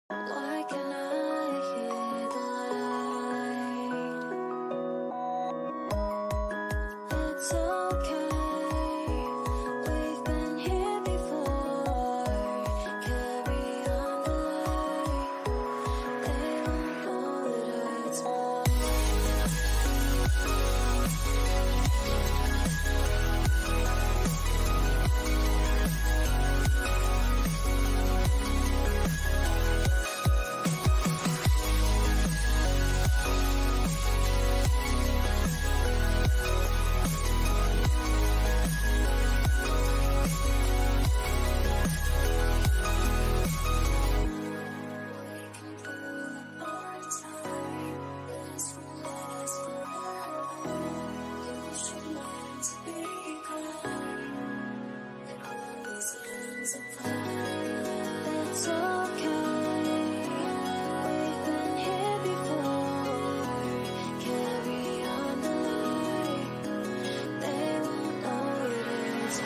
Why can I hear the light? It's okay. We've been here before. Carry on the light. They won't know it hurts more. It's okay. We've been here before. Carry on the light. They won't know it is.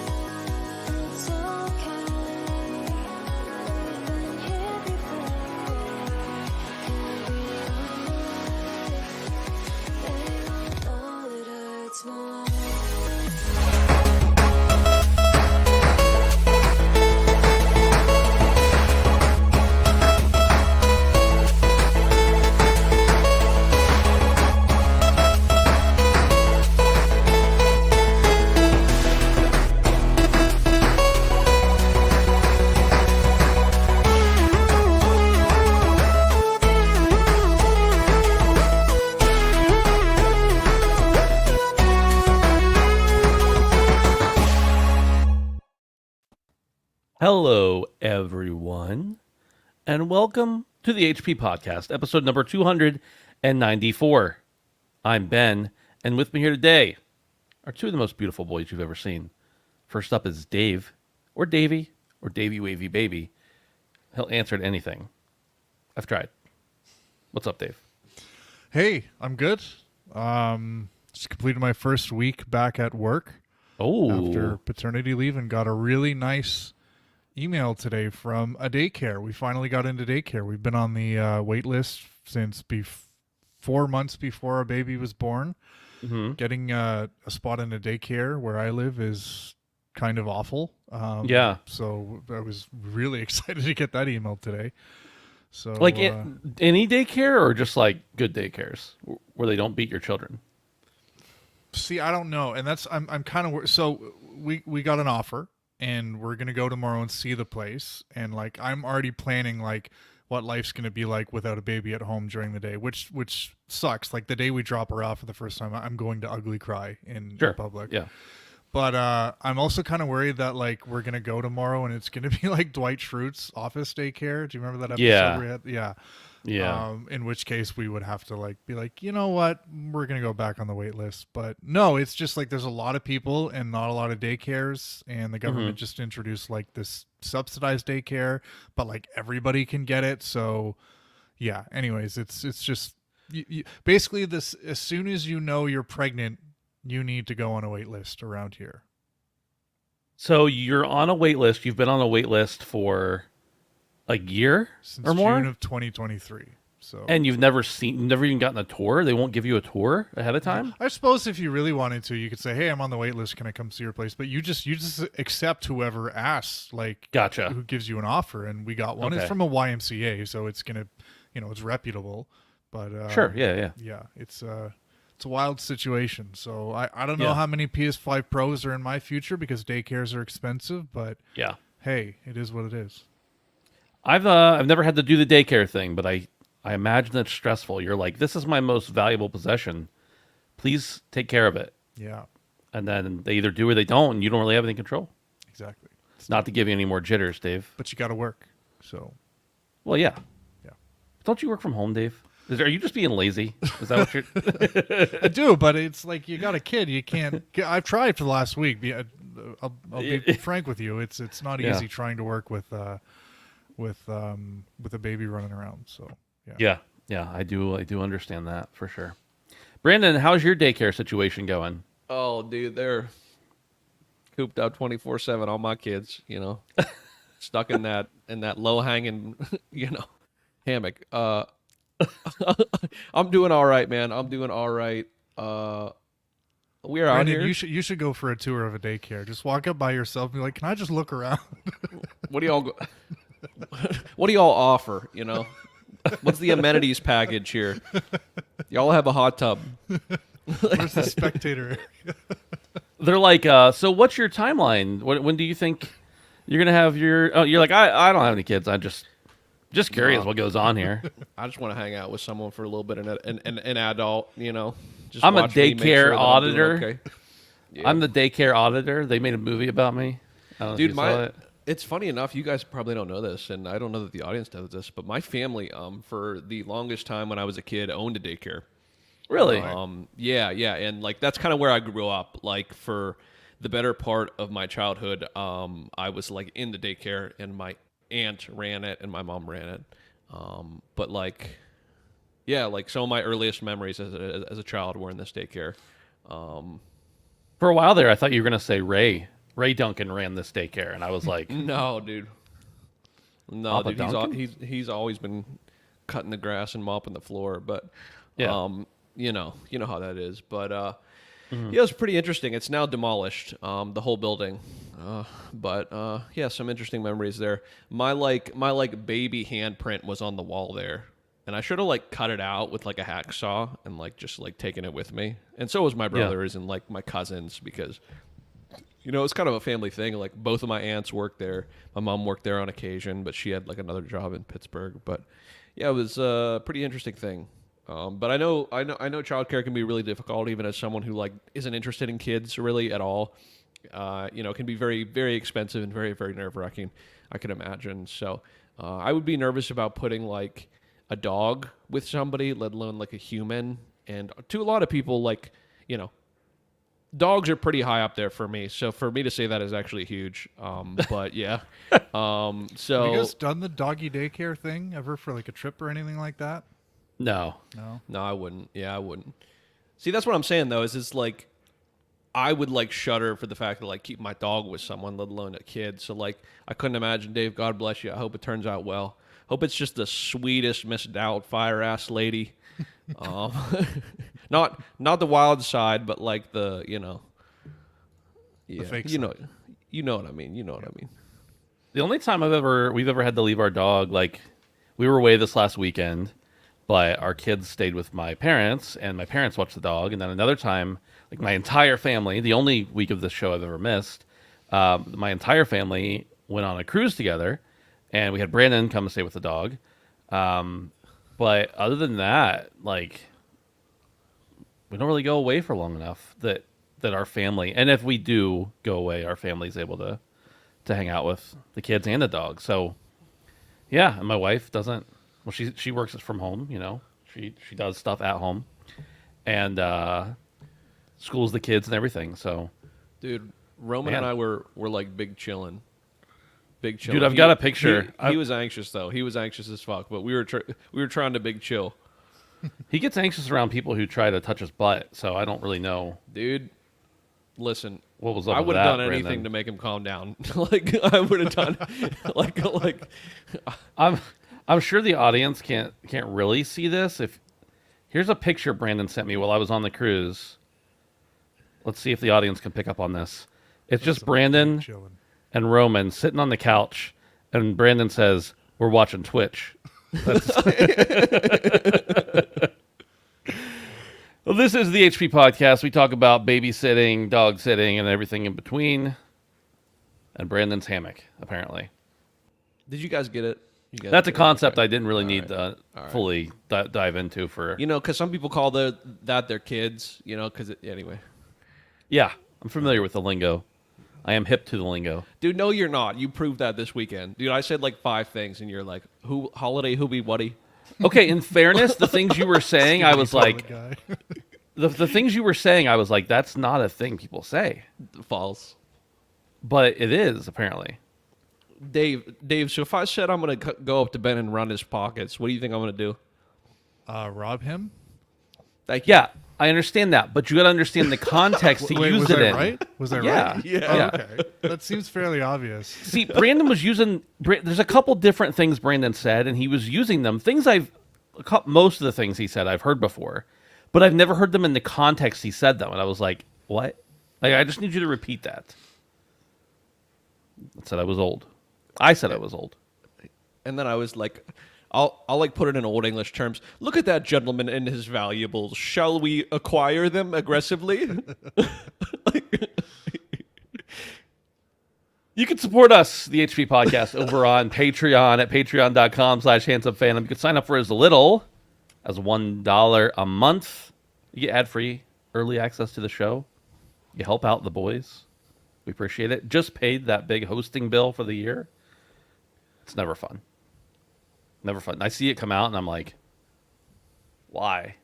It's okay. We've been here before. Carry on the light. They won't know it hurts more. Hello, everyone, and welcome to the HP Podcast, episode number 294. I'm Ben, and with me here today are two of the most beautiful boys you've ever seen. First up is Dave, or Davey, or Davey Wavy Baby. He'll answer to anything. I've tried. What's up, Dave? Hey, I'm good. Just completed my first week back at work after Oh, paternity leave and got a really nice email today from a daycare. We finally got into daycare. We've been on the wait list since 4 months before our baby was born. mm-hmm. Getting a spot in a daycare where I live is kind of awful. Yeah. So I was really excited to get that email today. So Like any daycare or just like good daycares where they don't beat your children? see, I don't know, and that's I'm kind of so we got an offer, and we're gonna go tomorrow and see the place, and like I'm already planning like what life's gonna be like without a baby at home during the day, which sucks. Like the day we drop her off for the first time, I'm going to ugly cry in Sure. public. Yeah. But I'm also kind of worried that like we're gonna go tomorrow and it's gonna be like Dwight Schrute's office daycare. Do you remember that episode? Yeah. We had? Yeah. Yeah. In which case we would have to like be like, you know what, we're gonna go back on the wait list. But no, it's just like there's a lot of people and not a lot of daycares, and the government just introduced like this subsidized daycare, but like everybody can get it. So yeah. Anyways, it's just basically this. As soon as you know you're pregnant, you need to go on a wait list around here. So you're on a wait list. You've been on a wait list for a year Since or more? June of 2023. So And you've never even gotten a tour? They won't give you a tour ahead of time? I suppose if you really wanted to, you could say, "Hey, I'm on the wait list. Can I come see your place?" But you just accept whoever asks, like, Gotcha. who gives you an offer. And we got one. Okay. It's from a YMCA, so it's gonna, it's reputable. But Sure, yeah. yeah, it's a wild situation. So I don't know Yeah. how many PS5 Pros are in my future because daycares are expensive. But Yeah. hey, it is what it is. I've never had to do the daycare thing, but I imagine it's stressful. You're like, this is my most valuable possession. Please take care of it. Yeah, And then they either do or they don't, and you don't really have any control. exactly. Not to give you any more jitters, Dave. But you got to work. So Well, yeah. yeah, Don't you work from home, Dave? Are you just being lazy? Is that what you're... I do. But it's like you got a kid. You can't. I've tried for the last week. I'll be frank with you. It's not Yeah. easy trying to work with a baby running around. So Yeah, I do understand that for sure. Brandon, how's your daycare situation going? Oh, dude, they're cooped up 24/7. All my kids, stuck in that low hanging, hammock. I'm doing all right, man. I'm doing all right. We're out Brandon, here. you should go for a tour of a daycare. Just walk up by yourself and be like, "Can I just look around?" What do y'all? What do y'all offer? What's the amenities package here? Y'all have a hot tub. Where's the spectator? They're like, so what's your timeline? When do you think you're gonna have your? Oh, you're like, I don't have any kids. I'm just curious what goes on here. I just want to hang out with someone for a little bit, an adult, Just I'm a watch me, make daycare sure that I'm doing auditor. okay. Yeah. I'm the daycare auditor. They made a movie about me. I don't know if Dude, you saw it. it's funny enough. You guys probably don't know this, and I don't know that the audience knows this, but my family, for the longest time when I was a kid, owned a daycare. Really? Yeah, and like that's kind of where I grew up. Like for the better part of my childhood, I was like in the daycare, and my aunt ran it, and my mom ran it. But like, yeah, like some of my earliest memories as a child were in this daycare. For a while there, I thought you were gonna say Ray. Ray Duncan ran this daycare, and I was like, No, dude. No, Papa dude. Duncan? He's always been cutting the grass and mopping the floor, but Yeah. you know how that is. But yeah, it was pretty interesting. It's now demolished, the whole building. But yeah, some interesting memories there. My baby handprint was on the wall there. And I should have like cut it out with like a hacksaw and like just like taken it with me. And so was my brothers and like my cousins because it's kind of a family thing. Like both of my aunts worked there. My mom worked there on occasion, but she had like another job in Pittsburgh. But yeah, it was a pretty interesting thing. But I know childcare can be really difficult, even as someone who like isn't interested in kids really at all. It can be very, very expensive and very, very nerve-wracking, I can imagine. So I would be nervous about putting like a dog with somebody, let alone like a human. And to a lot of people, like, dogs are pretty high up there for me. So for me to say that is actually huge. But yeah. Have So you guys done the doggy daycare thing ever for like a trip or anything like that? no. no, I wouldn't. Yeah, I wouldn't. See, that's what I'm saying though, is it's like I would like shudder for the fact that like keep my dog with someone, let alone a kid. So like I couldn't imagine. Dave, God bless you. I hope it turns out well. Hope it's just the sweetest Miss Doubtfire ass lady. Not the wild side, but like the yeah, fake you side. know what I mean. You know what I mean. The only time we've ever had to leave our dog, like we were away this last weekend, but our kids stayed with my parents, and my parents watched the dog. And then another time, like my entire family, the only week of this show I've ever missed, my entire family went on a cruise together, and we had Brandon come and stay with the dog. But other than that, like we don't really go away for long enough that our family, and if we do go away, our family's able to hang out with the kids and the dog. So yeah, and my wife doesn't. Well, she works from home. She does stuff at home, and schools the kids and everything. So Dude, Roman Man. and I were like big chillin'. Dude, I've got a picture. He was anxious though. He was anxious as fuck, but we were trying to big chill. he gets anxious around people who try to touch his butt. So I don't really know Dude, listen, what was up. I with would have that, done anything Brandon. to make him calm down. Like I would have done like I'm I'm sure the audience can't really see this. If here's a picture Brandon sent me while I was on the cruise. Let's see if the audience can pick up on this. It's just Brandon Chilling. and Roman sitting on the couch, and Brandon says, "We're watching Twitch." Well, this is the HP podcast. We talk about babysitting, dog sitting, and everything in between. And Brandon's hammock, apparently. Did you guys get it? You guys That's a get it? concept Okay. I didn't really need to right. fully dive into for. You know, because some people call that their kids. You know, because anyway. Yeah, I'm familiar with the lingo. I am hip to the lingo. Dude, no, you're not. You proved that this weekend. Dude, I said like 5 things, and you're like, "Who holiday? Who be whatty?" Okay, in fairness, the things you were saying, I was like, Guy. the things you were saying, I was like, that's not a thing people say, False. but it is apparently. Dave. So if I said I'm gonna go up to Ben and run his pockets, what do you think I'm gonna do? Rob him? Thank you. Yeah, I understand that, but you got to understand the context he Wait, used was it I in. right? Was I Yeah, right? Yeah. Oh, yeah. okay. That seems fairly obvious. See, Brandon was using. There's a couple different things Brandon said, and he was using them. Most of the things he said I've heard before, but I've never heard them in the context he said them, and I was like, "What?" Like, I just need you to repeat that. I said I was old. I said I was old. And then I was like, I'll like put it in old English terms. Look at that gentleman and his valuables. Shall we acquire them aggressively? You can support us, the HP Podcast, over on Patreon at patreon.com/handsomephantom. You can sign up for as little as $1 a month. You get ad-free early access to the show. You help out the boys. We appreciate it. Just paid that big hosting bill for the year. It's never fun. Never fun. I see it come out and I'm like, why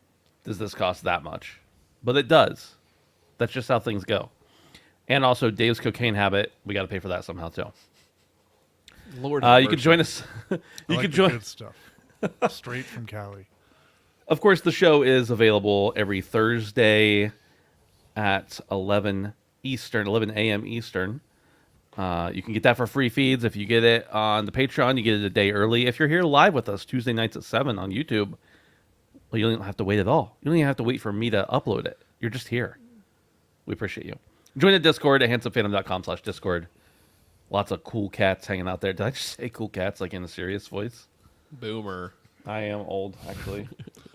does this cost that much? But it does. That's just how things go. And also Dave's cocaine habit. We got to pay for that somehow too. Lord, You can join us. I You like can the join. good stuff. Straight from Cali. Of course, the show is available every Thursday at 11 a.m. Eastern. You can get that for free feeds. If you get it on the Patreon, you get it a day early. If you're here live with us Tuesday nights at 7 on YouTube, well, you don't have to wait at all. You don't even have to wait for me to upload it. You're just here. We appreciate you. Join the Discord at handsomephantom.com/Discord. Lots of cool cats hanging out there. Did I just say cool cats like in a serious voice? boomer. I am old, actually.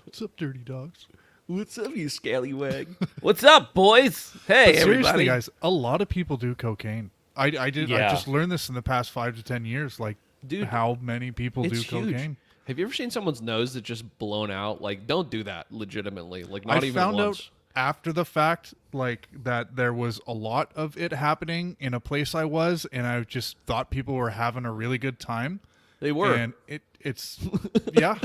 What's up, dirty dogs? What's up, you scallywag? What's up, boys? Hey, But seriously, everybody. guys, a lot of people do cocaine. I Yeah. just learned this in the past 5 to 10 years. Like, Dude, how many people do It's huge. cocaine? Have you ever seen someone's nose that's just blown out? Like, don't do that legitimately. Like, not I even found once. out after the fact, like, that there was a lot of it happening in a place I was, and I just thought people were having a really good time. They were. And it's yeah.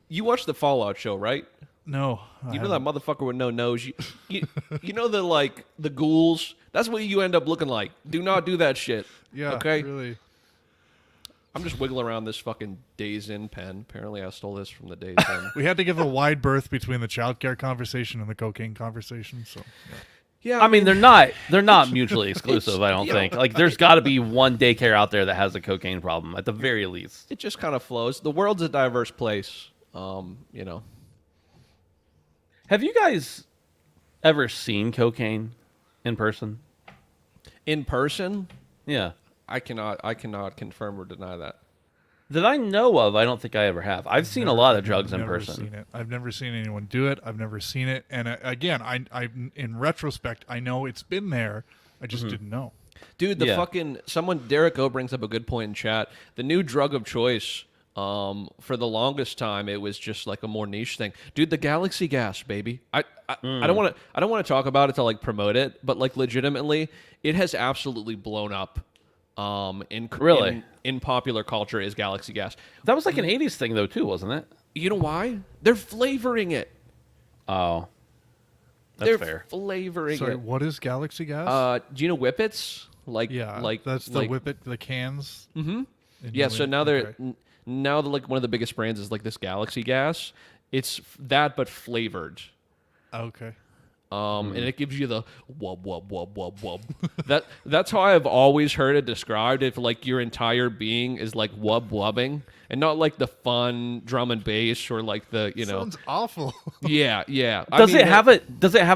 You watched the Fallout show, right? No, You know that motherfucker with no nose. You know the ghouls. That's what you end up looking like. Do not do that shit. yeah, Okay. really. I'm just wiggling around this fucking Days In pen. Apparently, I stole this from the Days In. We had to give a wide berth between the childcare conversation and the cocaine conversation. So yeah. I mean, they're not mutually exclusive. I don't think. Like, there's got to be one daycare out there that has a cocaine problem at the very least. It just kind of flows. The world's a diverse place. You know. Have you guys ever seen cocaine in person? In person, Yeah. I cannot confirm or deny that. That I know of, I don't think I ever have. I've seen a lot of drugs in never person. Seen it. I've never seen anyone do it. I've never seen it. And again, I in retrospect, I know it's been there. I just didn't know. Dude, the Yeah. fucking Derek O brings up a good point in chat. The new drug of choice, for the longest time, it was just like a more niche thing. Dude, the Galaxy Gas, baby. I don't want to talk about it to like promote it, but like legitimately, it has absolutely blown up. Really? In popular culture is Galaxy Gas. That was like an 80s thing, though, too, wasn't it? You know why? They're flavoring it. Oh. That's They're fair. flavoring Sorry, it. what is Galaxy Gas? Do you know Whippets? Like yeah, like that's the like, whippet, the cans. Mm-hmm. Yeah, so now now the like one of the biggest brands is like this Galaxy Gas. It's that but flavored. Okay. and it gives you the wub wub wub wub wub. That's how I've always heard it described. If like your entire being is like wub wubbing, and not like the fun drum and bass or like the Sounds awful. yeah. Does it have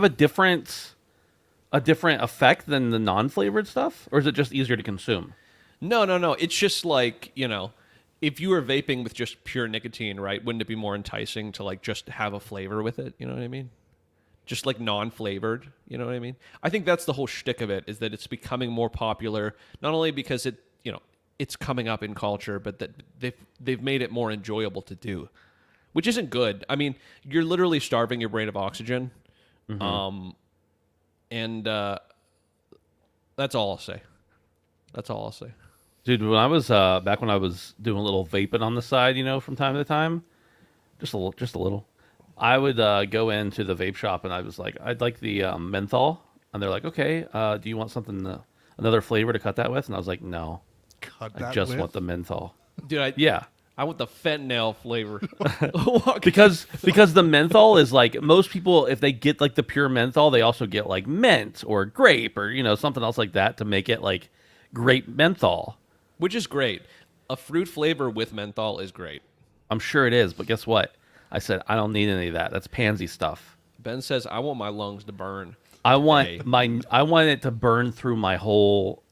a different effect than the non-flavored stuff, or is it just easier to consume? No. It's just like, if you were vaping with just pure nicotine, right? Wouldn't it be more enticing to like just have a flavor with it? You know what I mean? Just like non-flavored. You know what I mean? I think that's the whole shtick of it, is that it's becoming more popular, not only because it's coming up in culture, but that they've made it more enjoyable to do, which isn't good. I mean, you're literally starving your brain of oxygen. And that's all I'll say. Dude, when I was back when I was doing a little vaping on the side, from time to time, just a little, I would go into the vape shop and I was like, I'd like the menthol, and they're like, okay, do you want something another flavor to cut that with? And I was like, no, I just want the menthol. Dude, Yeah. I want the fentanyl flavor. because the menthol is like, most people, if they get like the pure menthol, they also get like mint or grape or something else like that to make it like grape menthol. Which is great. A fruit flavor with menthol is great. I'm sure it is, but guess what? I said I don't need any of that. That's pansy stuff. Ben says I want my lungs to burn. I want it to burn through my whole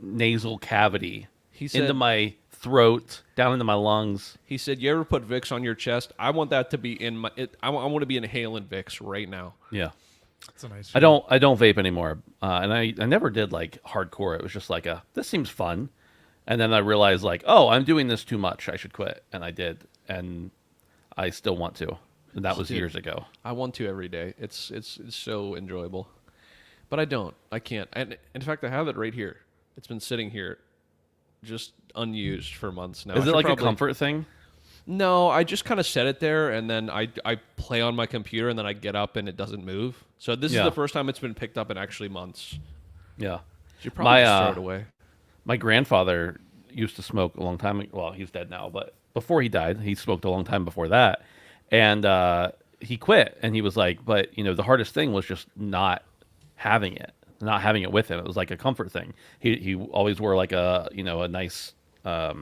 nasal cavity, into my throat, down into my lungs. He said, "You ever put Vicks on your chest? I want that to be in my. I want to be inhaling Vicks right now." Yeah. That's a nice. I don't vape anymore, and I never did like hardcore. It was just like this seems fun. And then I realized, like, oh, I'm doing this too much. I should quit. And I did. And I still want to. And that was years ago. I want to every day. It's so enjoyable. But I don't. I can't. And in fact, I have it right here. It's been sitting here just unused for months now. Is it like a comfort thing? No, I just kind of set it there, and then I play on my computer, and then I get up, and it doesn't move. So this is the first time it's been picked up in actually months. Yeah. Should probably just throw it away. My grandfather used to smoke a long time ago. Well, he's dead now, but before he died, he smoked a long time before that. And he quit. And he was like, but, the hardest thing was just not having it with him. It was like a comfort thing. He always wore like a nice, I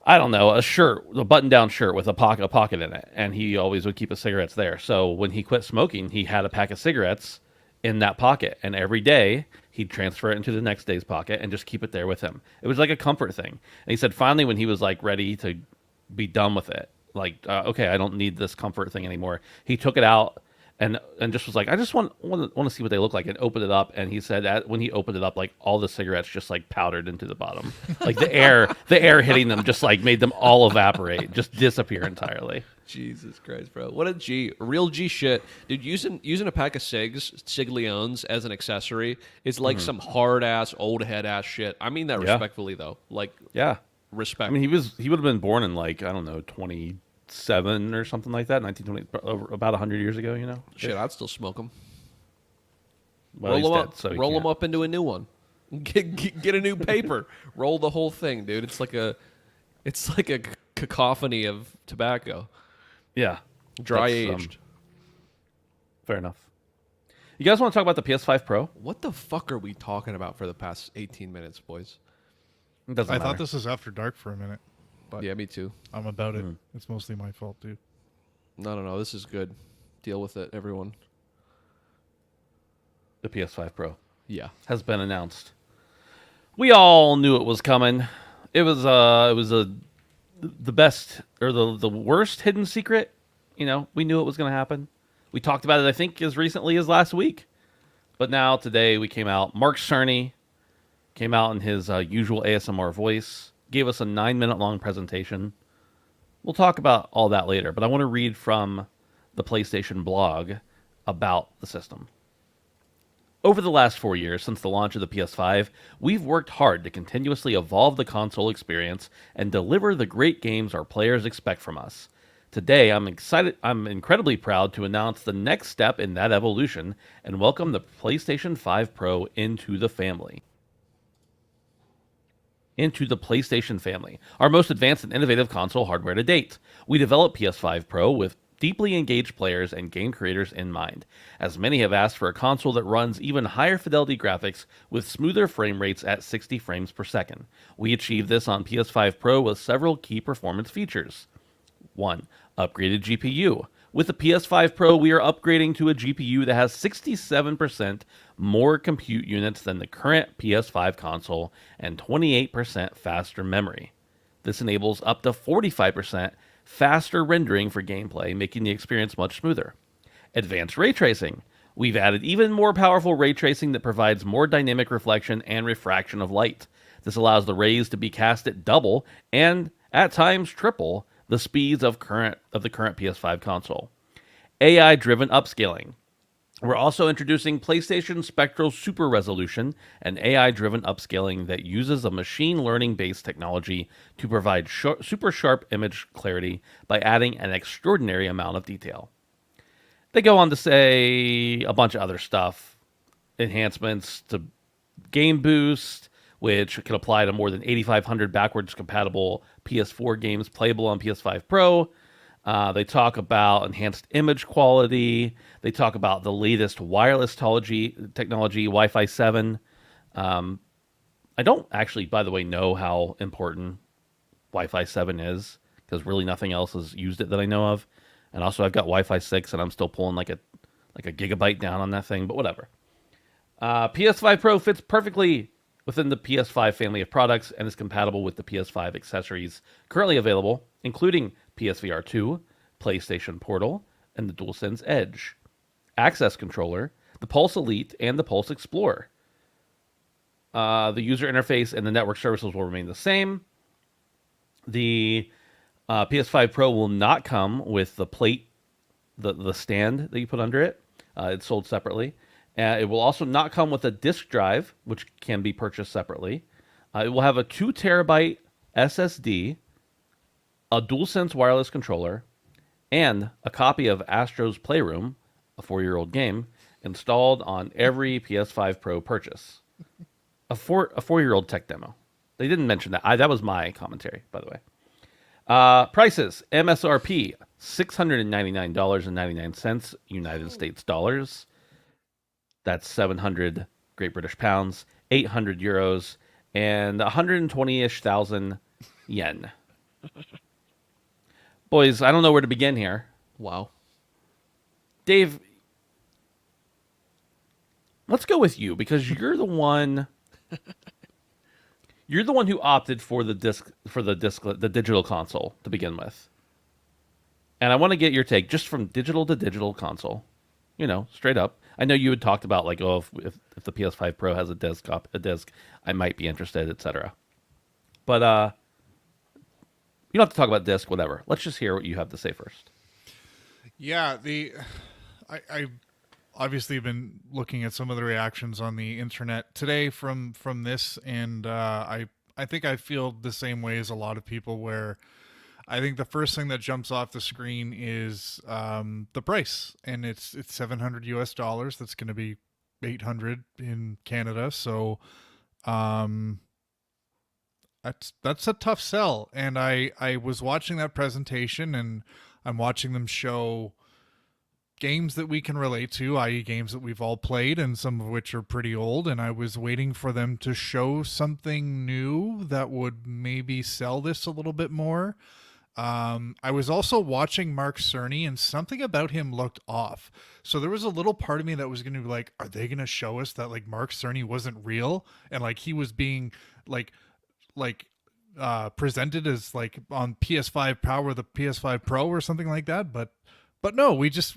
don't know, a button-down shirt with a pocket in it. And he always would keep his cigarettes there. So when he quit smoking, he had a pack of cigarettes in that pocket, and every day he'd transfer it into the next day's pocket and just keep it there with him. It was like a comfort thing. And he said finally, when he was like ready to be done with it, like okay, I don't need this comfort thing anymore, he took it out and just was like, I just want to see what they look like, and opened it up. And he said that when he opened it up, like all the cigarettes just like powdered into the bottom, like the air hitting them just like made them all evaporate, just disappear entirely. Jesus Christ, bro. What a G. Real G shit. Dude, using a pack of Leones as an accessory is like some hard-ass, old-head-ass shit. I mean that respectfully, though. Like, respect. I mean, he would have been born in like, I don't know, 27 or something like that, 1920, about 100 years ago, Shit, I'd still smoke them. Well, roll them up into a new one. Get a new paper. Roll the whole thing, dude. It's like a cacophony of tobacco. Yeah. Dry aged. Fair enough. You guys want to talk about the PS5 Pro? What the fuck are we talking about for the past 18 minutes, boys? It doesn't matter. thought this was after dark for a minute. But yeah, me too. I'm about it. It's mostly my fault, too. No. This is good. Deal with it, everyone. The PS5 Pro. Yeah. Has been announced. We all knew it was coming. It was the best or the worst hidden secret. We knew it was going to happen. We talked about it, I think, as recently as last week. But now, today, we came out. Mark Cerny came out in his usual ASMR voice, gave us a 9-minute long presentation. We'll talk about all that later, but I want to read from the PlayStation blog about the system. Over the last 4 years since the launch of the PS5, we've worked hard to continuously evolve the console experience and deliver the great games our players expect from us. Today, I'm incredibly proud to announce the next step in that evolution and welcome the PlayStation 5 Pro into the family. Into the PlayStation family, our most advanced and innovative console hardware to date. We developed PS5 Pro with deeply engaged players and game creators in mind, as many have asked for a console that runs even higher fidelity graphics with smoother frame rates at 60 frames per second. We achieved this on PS5 Pro with several key performance features. 1. Upgraded GPU. With the PS5 Pro, we are upgrading to a GPU that has 67% more compute units than the current PS5 console and 28% faster memory. This enables up to 45% faster rendering for gameplay, making the experience much smoother. Advanced ray tracing. We've added even more powerful ray tracing that provides more dynamic reflection and refraction of light. This allows the rays to be cast at double and, at times, triple the speeds of the current PS5 console. AI-driven upscaling. We're also introducing PlayStation Spectral Super Resolution, an AI-driven upscaling that uses a machine learning-based technology to provide super sharp image clarity by adding an extraordinary amount of detail. They go on to say a bunch of other stuff. Enhancements to Game Boost, which can apply to more than 8,500 backwards compatible PS4 games playable on PS5 Pro. They talk about enhanced image quality. They talk about the latest wireless technology, Wi-Fi 7. I don't actually, by the way, know how important Wi-Fi 7 is, because really nothing else has used it that I know of. And also I've got Wi-Fi 6 and I'm still pulling like a gigabyte down on that thing, but whatever. PS5 Pro fits perfectly within the PS5 family of products and is compatible with the PS5 accessories currently available, including PSVR 2, PlayStation Portal, and the DualSense Edge, Access Controller, the Pulse Elite, and the Pulse Explorer. The user interface and the network services will remain the same. The PS5 Pro will not come with the plate, the stand that you put under it. It's sold separately. It will also not come with a disk drive, which can be purchased separately. It will have a 2 terabyte SSD, a DualSense wireless controller, and a copy of Astro's Playroom, a 4-year-old game, installed on every PS5 Pro purchase. A 4-year-old tech demo. They didn't mention that. That was my commentary, by the way. Prices. MSRP, $699.99 United States dollars. That's 700 Great British pounds, 800 euros, and 120-ish thousand yen. Boys, I don't know where to begin here. Wow. Dave, let's go with you, because you're the one who opted for the digital console to begin with. And I want to get your take just from digital to digital console. Straight up. I know you had talked about like, oh, if the PS5 Pro has a disc, I might be interested, etc. But you don't have to talk about disc, whatever. Let's just hear what you have to say first. Yeah, I obviously been looking at some of the reactions on the internet today from this, and I think I feel the same way as a lot of people, where I think the first thing that jumps off the screen is the price, and it's $700 US. That's going to be 800 in Canada. So that's a tough sell. And I was watching that presentation, and I'm watching them show games that we can relate to, i.e. games that we've all played, and some of which are pretty old, and I was waiting for them to show something new that would maybe sell this a little bit more. I was also watching Mark Cerny, and something about him looked off. So there was a little part of me that was going to be like, are they going to show us that like Mark Cerny wasn't real, and like he was being like presented as like on PS5 Power, the PS5 Pro or something like that, but no, we just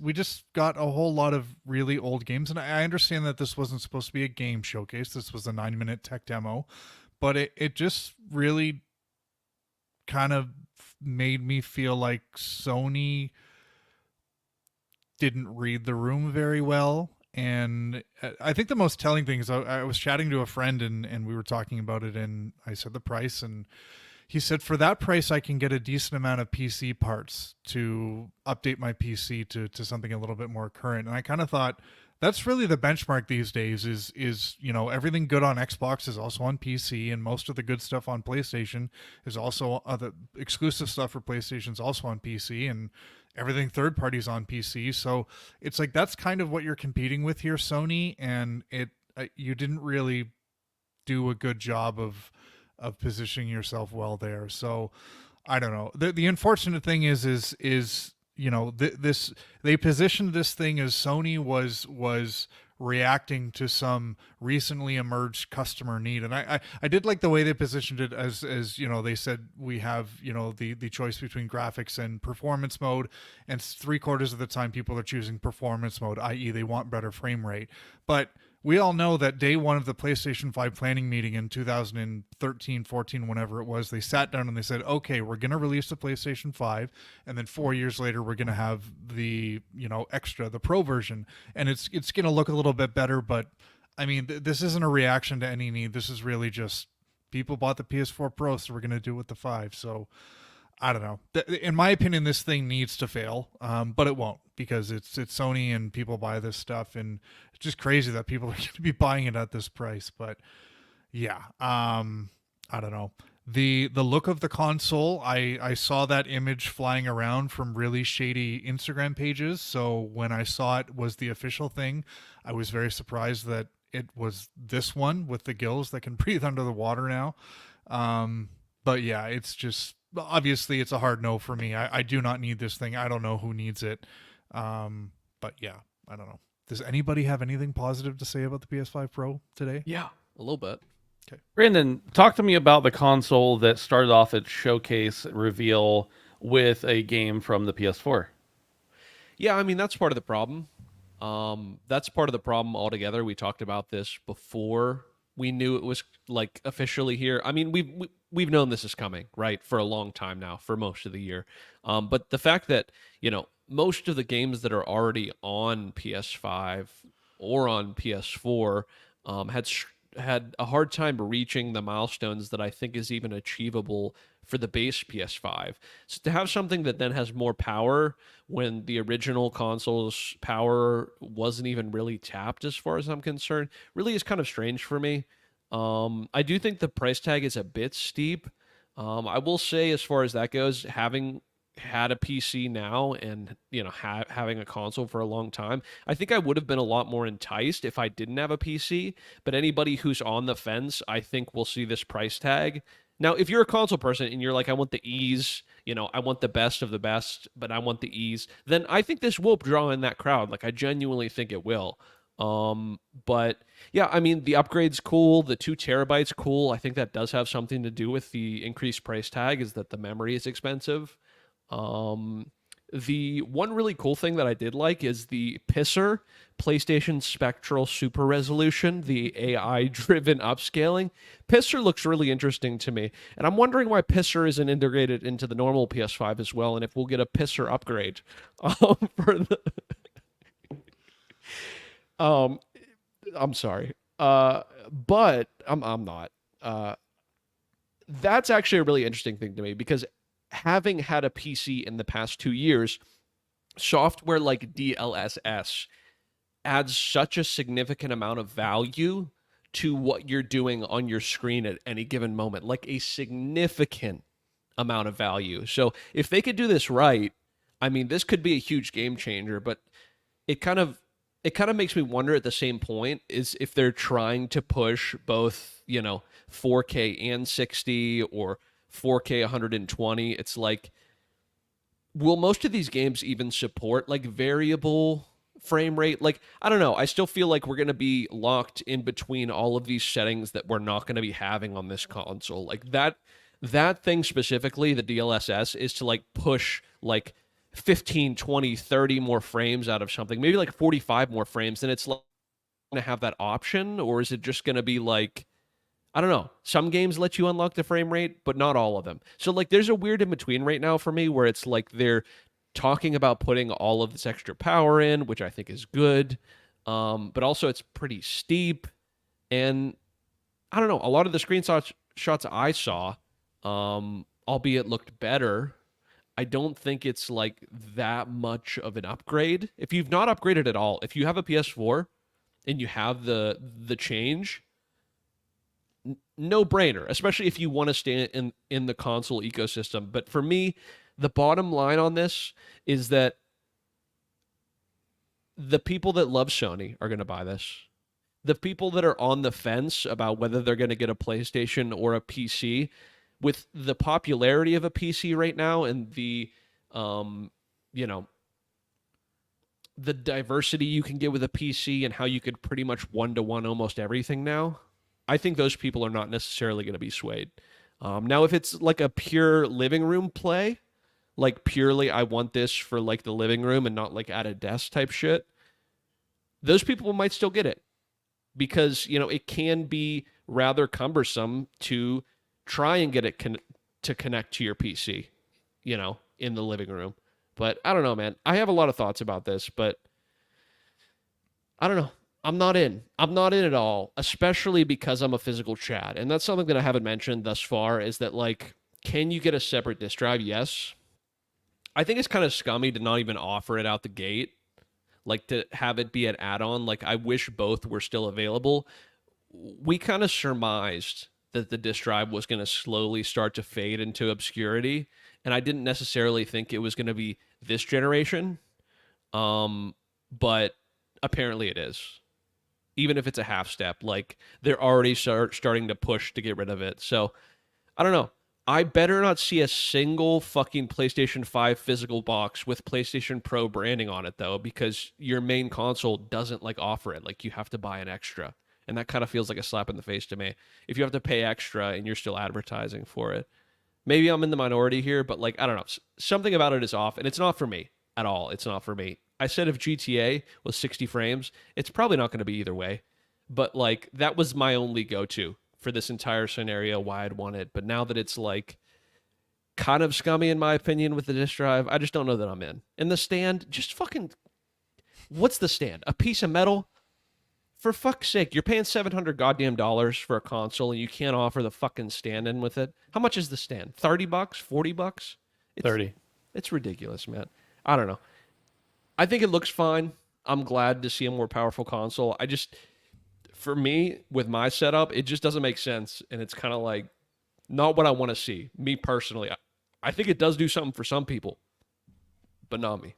got a whole lot of really old games. And I understand that this wasn't supposed to be a game showcase. This was a 9-minute tech demo, but it just really kind of made me feel like Sony didn't read the room very well. And I think the most telling thing is I was chatting to a friend, and we were talking about it, and I said the price, and he said, for that price, I can get a decent amount of PC parts to update my PC to something a little bit more current. And I kind of thought that's really the benchmark these days is everything good on Xbox is also on PC, and most of the good stuff on PlayStation is also the exclusive stuff for PlayStation is also on PC. And everything third parties on PC. So it's like that's kind of what you're competing with here, Sony, and you didn't really do a good job of positioning yourself well there. So I don't know. The unfortunate thing is this they positioned this thing as Sony was reacting to some recently emerged customer need, and I did like the way they positioned it as they said we have the choice between graphics and performance mode, and 3/4 of the time people are choosing performance mode, i.e. they want better frame rate. But we all know that day one of the PlayStation 5 planning meeting in 2013, 14, whenever it was, they sat down and they said, okay, we're going to release the PlayStation 5. And then 4 years later, we're going to have the, extra, the Pro version. And it's going to look a little bit better. But I mean, this isn't a reaction to any need. This is really just people bought the PS4 Pro, so we're going to do it with the 5. So I don't know. In my opinion, this thing needs to fail, but it won't because it's Sony and people buy this stuff, and it's just crazy that people are going to be buying it at this price. But yeah, I don't know. The look of the console, I saw that image flying around from really shady Instagram pages. So when I saw it was the official thing, I was very surprised that it was this one with the gills that can breathe under the water now. But yeah, it's just obviously it's a hard no for me. I do not need this thing. I don't know who needs it. But yeah, I don't know. Does anybody have anything positive to say about the PS5 Pro today? Yeah, a little bit. Okay. Brandon, talk to me about the console that started off its showcase reveal with a game from the PS4. Yeah, I mean, that's part of the problem. That's part of the problem altogether. We talked about this before we knew it was like officially here. I mean, we've known this is coming, right, for a long time now, for most of the year. But the fact that, most of the games that are already on PS5 or on PS4 had a hard time reaching the milestones that I think is even achievable for the base PS5. So to have something that then has more power when the original console's power wasn't even really tapped, as far as I'm concerned, really is kind of strange for me. I do think the price tag is a bit steep. I will say, as far as that goes, having had a PC now and having a console for a long time, I think I would have been a lot more enticed if I didn't have a PC. But anybody who's on the fence, I think will see this price tag. Now, if you're a console person and you're like, I want the ease, I want the best of the best, but I want the ease, then I think this will draw in that crowd. Like, I genuinely think it will. But yeah, I mean, the upgrade's cool. The 2 terabytes cool. I think that does have something to do with the increased price tag, is that the memory is expensive. The one really cool thing that I did like is the Pisser PlayStation Spectral Super Resolution, the AI-driven upscaling. Pisser looks really interesting to me, and I'm wondering why Pisser isn't integrated into the normal PS5 as well, and if we'll get a Pisser upgrade for the. I'm sorry, but I'm not. That's actually a really interesting thing to me, because having had a PC in the past 2 years, software like DLSS adds such a significant amount of value to what you're doing on your screen at any given moment, like a significant amount of value. So if they could do this right, I mean, this could be a huge game changer, but it kind of makes me wonder at the same point is if they're trying to push both, 4K and 60 or 4K 120. It's like, will most of these games even support like variable frame rate? Like, I don't know. I still feel like we're going to be locked in between all of these settings that we're not going to be having on this console. Like that thing specifically, the DLSS, is to like push like 15, 20, 30 more frames out of something, maybe like 45 more frames. And it's like going to have that option, or is it just going to be like, I don't know. Some games let you unlock the frame rate, but not all of them. So like there's a weird in between right now for me where it's like they're talking about putting all of this extra power in, which I think is good. But also it's pretty steep. And I don't know, a lot of the screenshots I saw, albeit looked better, I don't think it's like that much of an upgrade. If you've not upgraded at all, if you have a PS4 and you have the change, no brainer, especially if you want to stay in the console ecosystem. But for me, The bottom line on this is that the people that love Sony are going to buy this. The people that are on the fence about whether they're going to get a PlayStation or a PC, with the popularity of a PC right now and the, you know, the diversity you can get with a PC and how you could pretty much one-to-one almost everything now, I think those people are not necessarily going to be swayed. Now, if it's like a pure living room play, like purely I want this for like the living room and not like at a desk type shit, those people might still get it because, you know, it can be rather cumbersome to try and get it to connect to your PC, you know, in the living room. But I don't know, man. I have a lot of thoughts about this, but I don't know. I'm not in. I'm not in at all, especially because I'm a physical Chad. And that's something that I haven't mentioned thus far is that, like, can you get a separate disk drive? Yes. I think it's kind of scummy to not even offer it out the gate, like to have it be an add-on. Like, I wish both were still available. We kind of surmised that the disk drive was going to slowly start to fade into obscurity, and I didn't necessarily think it was going to be this generation, but apparently it is. Even if it's a half step, like they're already starting to push to get rid of it. So I don't know. I better not see a single fucking PlayStation 5 physical box with PlayStation Pro branding on it, though, because your main console doesn't like offer it. Like, you have to buy an extra. And that kind of feels like a slap in the face to me. If you have to pay extra and you're still advertising for it. Maybe I'm in the minority here, but like, I don't know. Something about it is off, and it's not for me at all. It's not for me. I said if GTA was 60 frames, it's probably not going to be either way. But like, that was my only go-to for this entire scenario, why I'd want it. But now that it's like kind of scummy in my opinion with the disk drive, I just don't know that I'm in. And the stand, just fucking, what's the stand? A piece of metal? For fuck's sake, you're paying $700 goddamn dollars for a console and you can't offer the fucking stand in with it. How much is the stand? $30? $40? 30. It's ridiculous, man. I don't know. I think it looks fine. I'm glad to see a more powerful console. I just, for me, with my setup, it just doesn't make sense. And it's kind of like not what I want to see. Me personally, I think it does do something for some people, but not me.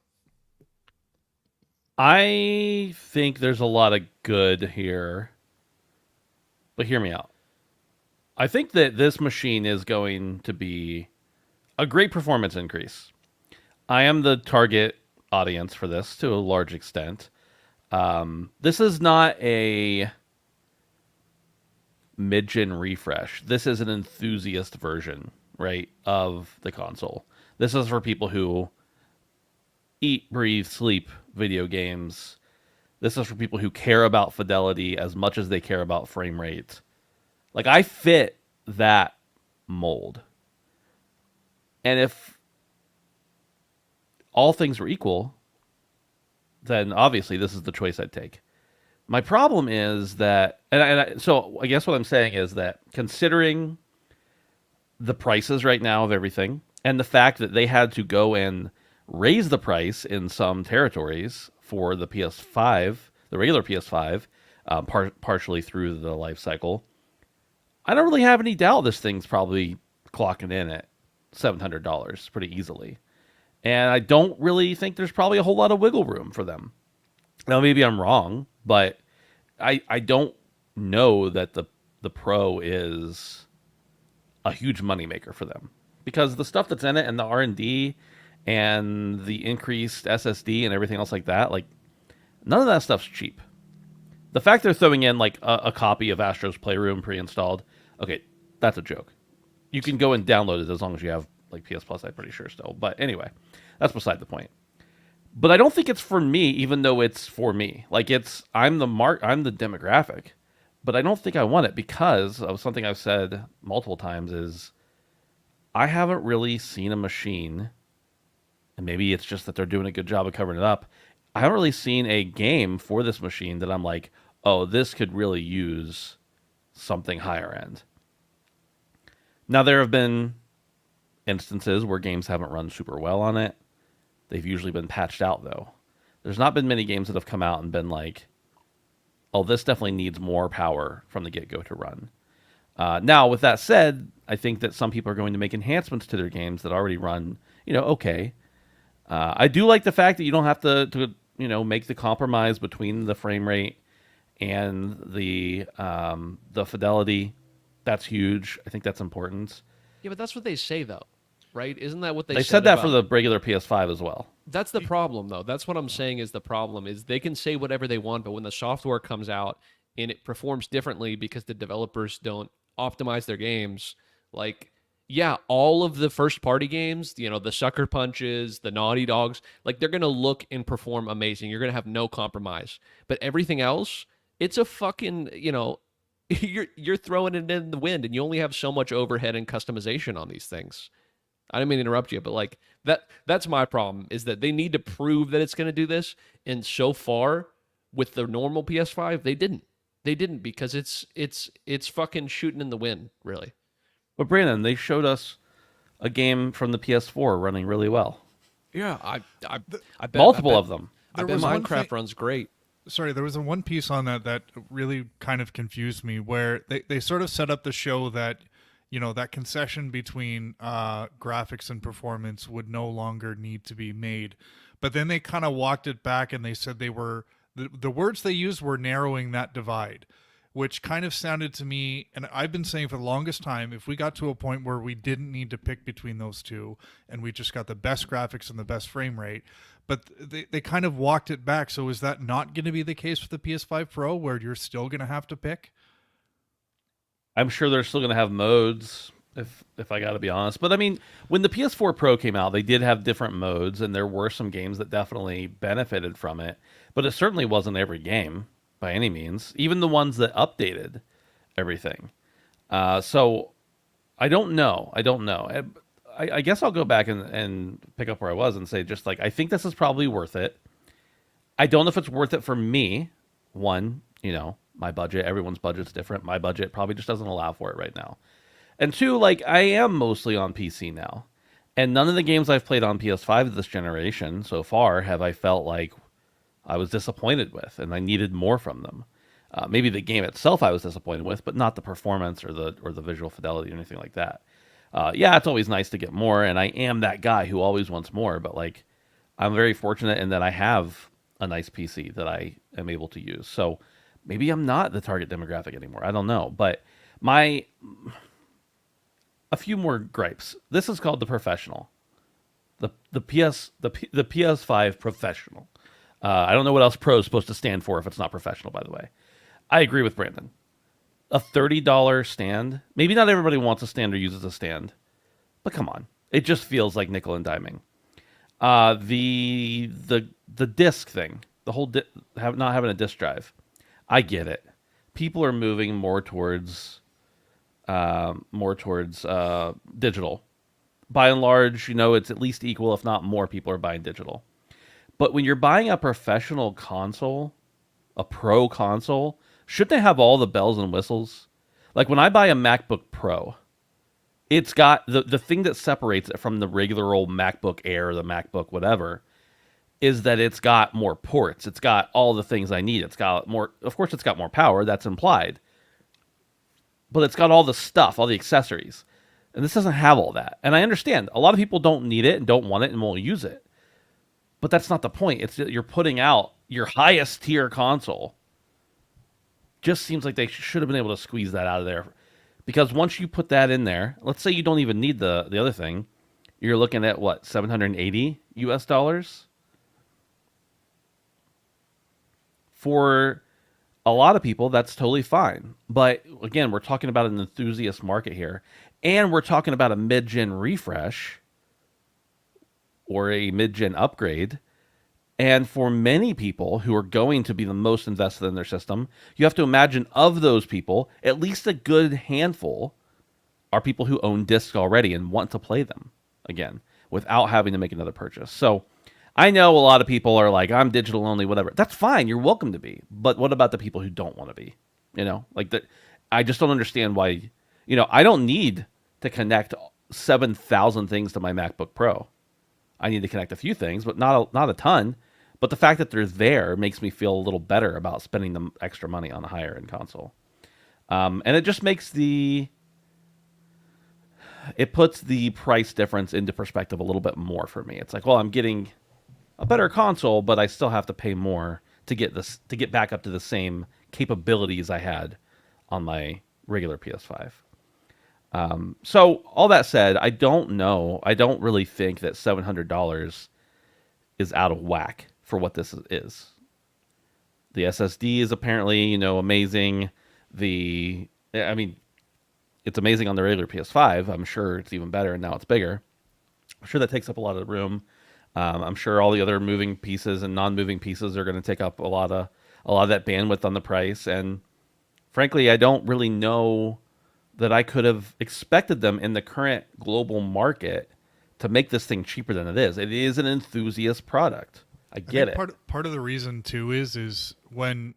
I think there's a lot of good here, but hear me out. I think that this machine is going to be a great performance increase. I am the target audience for this to a large extent. This is not a mid-gen refresh. This is an enthusiast version, right, of the console. This is for people who eat, breathe, sleep video games. This is for people who care about fidelity as much as they care about frame rate. Like, I fit that mold. And if all things were equal, then obviously this is the choice I'd take. My problem is that, so I guess what I'm saying is that considering the prices right now of everything, and the fact that they had to go and raise the price in some territories for the PS5, the regular PS5, partially through the life cycle, I don't really have any doubt this thing's probably clocking in at $700 pretty easily. And I don't really think there's probably a whole lot of wiggle room for them. Now, maybe I'm wrong, but I don't know that the Pro is a huge moneymaker for them. Because the stuff that's in it and the R&D and the increased SSD and everything else like that, like, none of that stuff's cheap. The fact they're throwing in, like, a copy of Astro's Playroom pre-installed, okay, that's a joke. You can go and download it as long as you have, like, PS Plus, I'm pretty sure still. But anyway, that's beside the point. But I don't think it's for me, even though it's for me. Like, I'm the demographic. But I don't think I want it because of something I've said multiple times is I haven't really seen a machine, and maybe it's just that they're doing a good job of covering it up. I haven't really seen a game for this machine that I'm like, oh, this could really use something higher end. Now, there have been instances where games haven't run super well on it. They've usually been patched out, though. There's not been many games that have come out and been like, oh, this definitely needs more power from the get-go to run. Now, with that said, I think that some people are going to make enhancements to their games that already run okay. I do like the fact that you don't have to make the compromise between the frame rate and the fidelity. That's huge. I think that's important. Yeah, but that's what they say though, right? Isn't that what they They said said that for about? the regular PS5 as well. That's the problem, though. That's what I'm saying is the problem is they can say whatever they want, but when the software comes out and it performs differently because the developers don't optimize their games, like, yeah, all of the first party games, the Sucker Punches, the Naughty Dogs, like they're going to look and perform amazing. You're going to have no compromise. But everything else, it's a fucking, you're throwing it in the wind and you only have so much overhead and customization on these things. I didn't mean to interrupt you, but like that's my problem is that they need to prove that it's going to do this. And so far with the normal PS5, they didn't. They didn't because it's fucking shooting in the wind, really. But Brandon, they showed us a game from the PS4 running really well. Yeah, I bet Multiple of them. I There bet was one Minecraft thing- runs great. Sorry, there was a one piece on that really kind of confused me, where they sort of set up the show that that concession between graphics and performance would no longer need to be made, but then they kind of walked it back and they said they were the words they used were narrowing that divide, which kind of sounded to me, and I've been saying for the longest time, if we got to a point where we didn't need to pick between those two and we just got the best graphics and the best frame rate, but they kind of walked it back. So is that not going to be the case with the PS5 Pro, where you're still going to have to pick? I'm sure they're still going to have modes, if I got to be honest. But I mean, when the PS4 Pro came out, they did have different modes, and there were some games that definitely benefited from it. But it certainly wasn't every game by any means, even the ones that updated everything. So I don't know. I guess I'll go back and pick up where I was and say just like, I think this is probably worth it. I don't know if it's worth it for me. One, my budget, everyone's budget's different. My budget probably just doesn't allow for it right now. And two, like I am mostly on PC now. And none of the games I've played on PS5 this generation so far have I felt like I was disappointed with and I needed more from them. Maybe the game itself I was disappointed with, but not the performance or the visual fidelity or anything like that. Yeah, it's always nice to get more, and I am that guy who always wants more, but like I'm very fortunate in that I have a nice PC that I am able to use. So maybe I'm not the target demographic anymore. I don't know, but a few more gripes. This is called the Professional. The PS5 Professional. I don't know what else Pro is supposed to stand for if it's not professional, by the way. I agree with Brandon. A $30 stand. Maybe not everybody wants a stand or uses a stand, but come on, it just feels like nickel and diming. The disc thing, the whole not having a disc drive. I get it. People are moving more towards digital. By and large, it's at least equal, if not more, people are buying digital. But when you're buying a professional console, a pro console, shouldn't they have all the bells and whistles? Like when I buy a MacBook Pro, it's got the thing that separates it from the regular old MacBook Air, the MacBook whatever, is that it's got more ports. It's got all the things I need. It's got more, of course it's got more power, that's implied. But it's got all the stuff, all the accessories. And this doesn't have all that. And I understand, a lot of people don't need it and don't want it and won't use it. But that's not the point. It's that you're putting out your highest tier console. Just seems like they should have been able to squeeze that out of there. Because once you put that in there, let's say you don't even need the other thing, you're looking at what, $780 US? For a lot of people, that's totally fine. But again, we're talking about an enthusiast market here. And we're talking about a mid-gen refresh or a mid-gen upgrade. And for many people who are going to be the most invested in their system, you have to imagine of those people, at least a good handful are people who own discs already and want to play them again without having to make another purchase. So I know a lot of people are like, I'm digital only, whatever. That's fine. You're welcome to be. But what about the people who don't want to be? Like that. I just don't understand why, I don't need to connect 7,000 things to my MacBook Pro. I need to connect a few things, but not a ton. But the fact that they're there makes me feel a little better about spending the extra money on a higher end console. And it just makes the it puts the price difference into perspective a little bit more for me. It's like, well, I'm getting a better console, but I still have to pay more to get back up to the same capabilities I had on my regular PS5. So all that said, I don't know. I don't really think that $700 is out of whack for what this is. The SSD is apparently, amazing. I mean, it's amazing on the regular PS5. I'm sure it's even better, and now it's bigger. I'm sure that takes up a lot of room. I'm sure all the other moving pieces and non-moving pieces are going to take up a lot of that bandwidth on the price. And frankly, I don't really know that I could have expected them in the current global market to make this thing cheaper than it is. It is an enthusiast product. I get it. Part of the reason too is when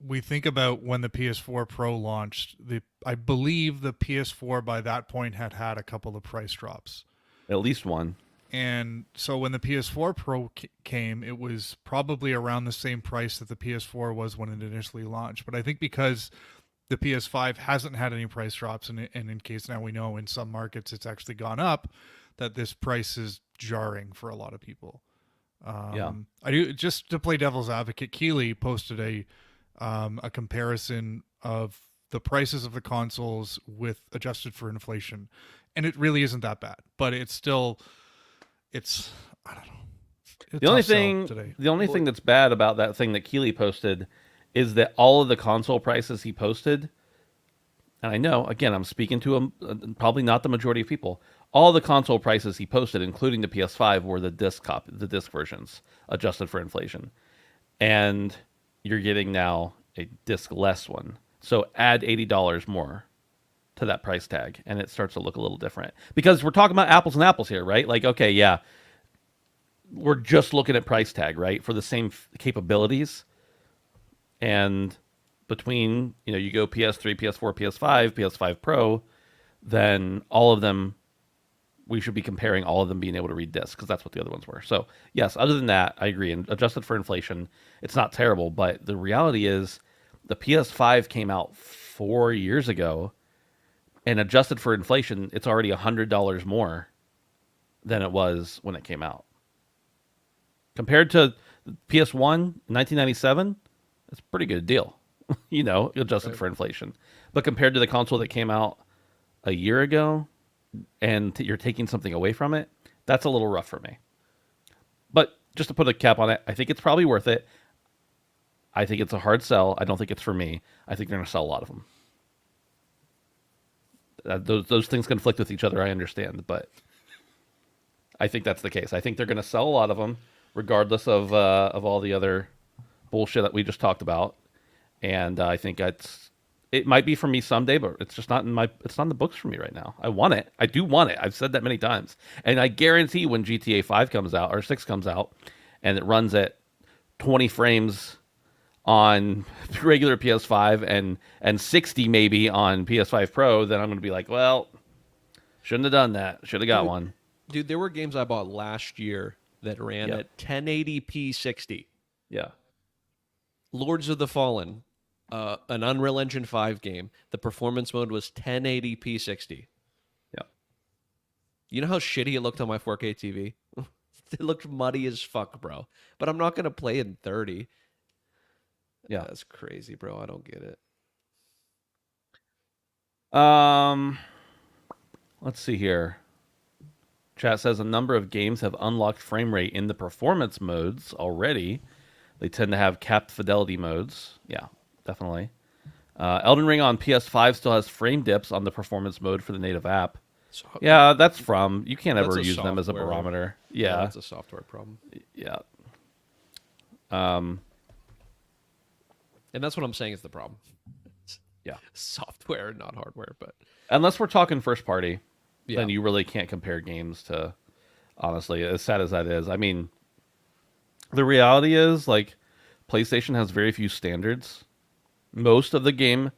we think about when the PS4 Pro launched, I believe the PS4 by that point had a couple of price drops. At least one. And so when the PS4 Pro came, it was probably around the same price that the PS4 was when it initially launched. But I think because the PS5 hasn't had any price drops, and in case now we know in some markets it's actually gone up, that this price is jarring for a lot of people. Yeah. I do, just to play devil's advocate, Keeley posted a comparison of the prices of the consoles with adjusted for inflation, and it really isn't that bad, but it's still, I don't know. The only thing that's bad about that thing that Keeley posted is that all of the console prices he posted, and I know, again, I'm speaking to probably not the majority of people, all the console prices he posted, including the PS5, were the disc versions, adjusted for inflation. And you're getting now a disc-less one. So add $80 more to that price tag, and it starts to look a little different. Because we're talking about apples and apples here, right? Like, okay, yeah, we're just looking at price tag, right? For the same capabilities. And between, you go PS3, PS4, PS5, PS5 Pro, then all of them, we should be comparing all of them being able to read discs, because that's what the other ones were. So, yes, other than that, I agree. And adjusted for inflation, it's not terrible. But the reality is the PS5 came out 4 years ago, and adjusted for inflation, it's already $100 more than it was when it came out. Compared to PS1 1997, it's a pretty good deal, adjusted for inflation. But compared to the console that came out a year ago, and you're taking something away from it, that's a little rough for me. But just to put a cap on it, I think it's probably worth it. I think it's a hard sell. I don't think it's for me. I think they're going to sell a lot of them. Those things conflict with each other, I understand, but I think that's the case. I think they're going to sell a lot of them, regardless of all the other bullshit that we just talked about. And I think it might be for me someday, but it's just it's not in the books for me right now. I want it. I do want it. I've said that many times. And I guarantee when GTA 5 comes out, or 6 comes out, and it runs at 20 frames on regular PS5 and 60 maybe on PS5 Pro, then I'm going to be like, well, shouldn't have done that. Should have got one. Dude, there were games I bought last year that ran at 1080p 60. Yeah. Lords of the Fallen, an Unreal Engine 5 game. The performance mode was 1080p 60. Yeah. You know how shitty it looked on my 4K TV? It looked muddy as fuck, bro. But I'm not going to play in 30. Yeah. That's crazy, bro. I don't get it. Let's see here. Chat says a number of games have unlocked frame rate in the performance modes already. They tend to have capped fidelity modes. Yeah, definitely. Elden Ring on PS5 still has frame dips on the performance mode for the native app. So, yeah, that's you can't ever use them as a software. barometer. Yeah. That's a software problem. Yeah. And that's what I'm saying is the problem. Yeah. Software, not hardware, but Unless we're talking first party, yeah. then you really can't compare games to, honestly, as sad as that is. I mean, the reality is, like, PlayStation has very few standards. Most of the game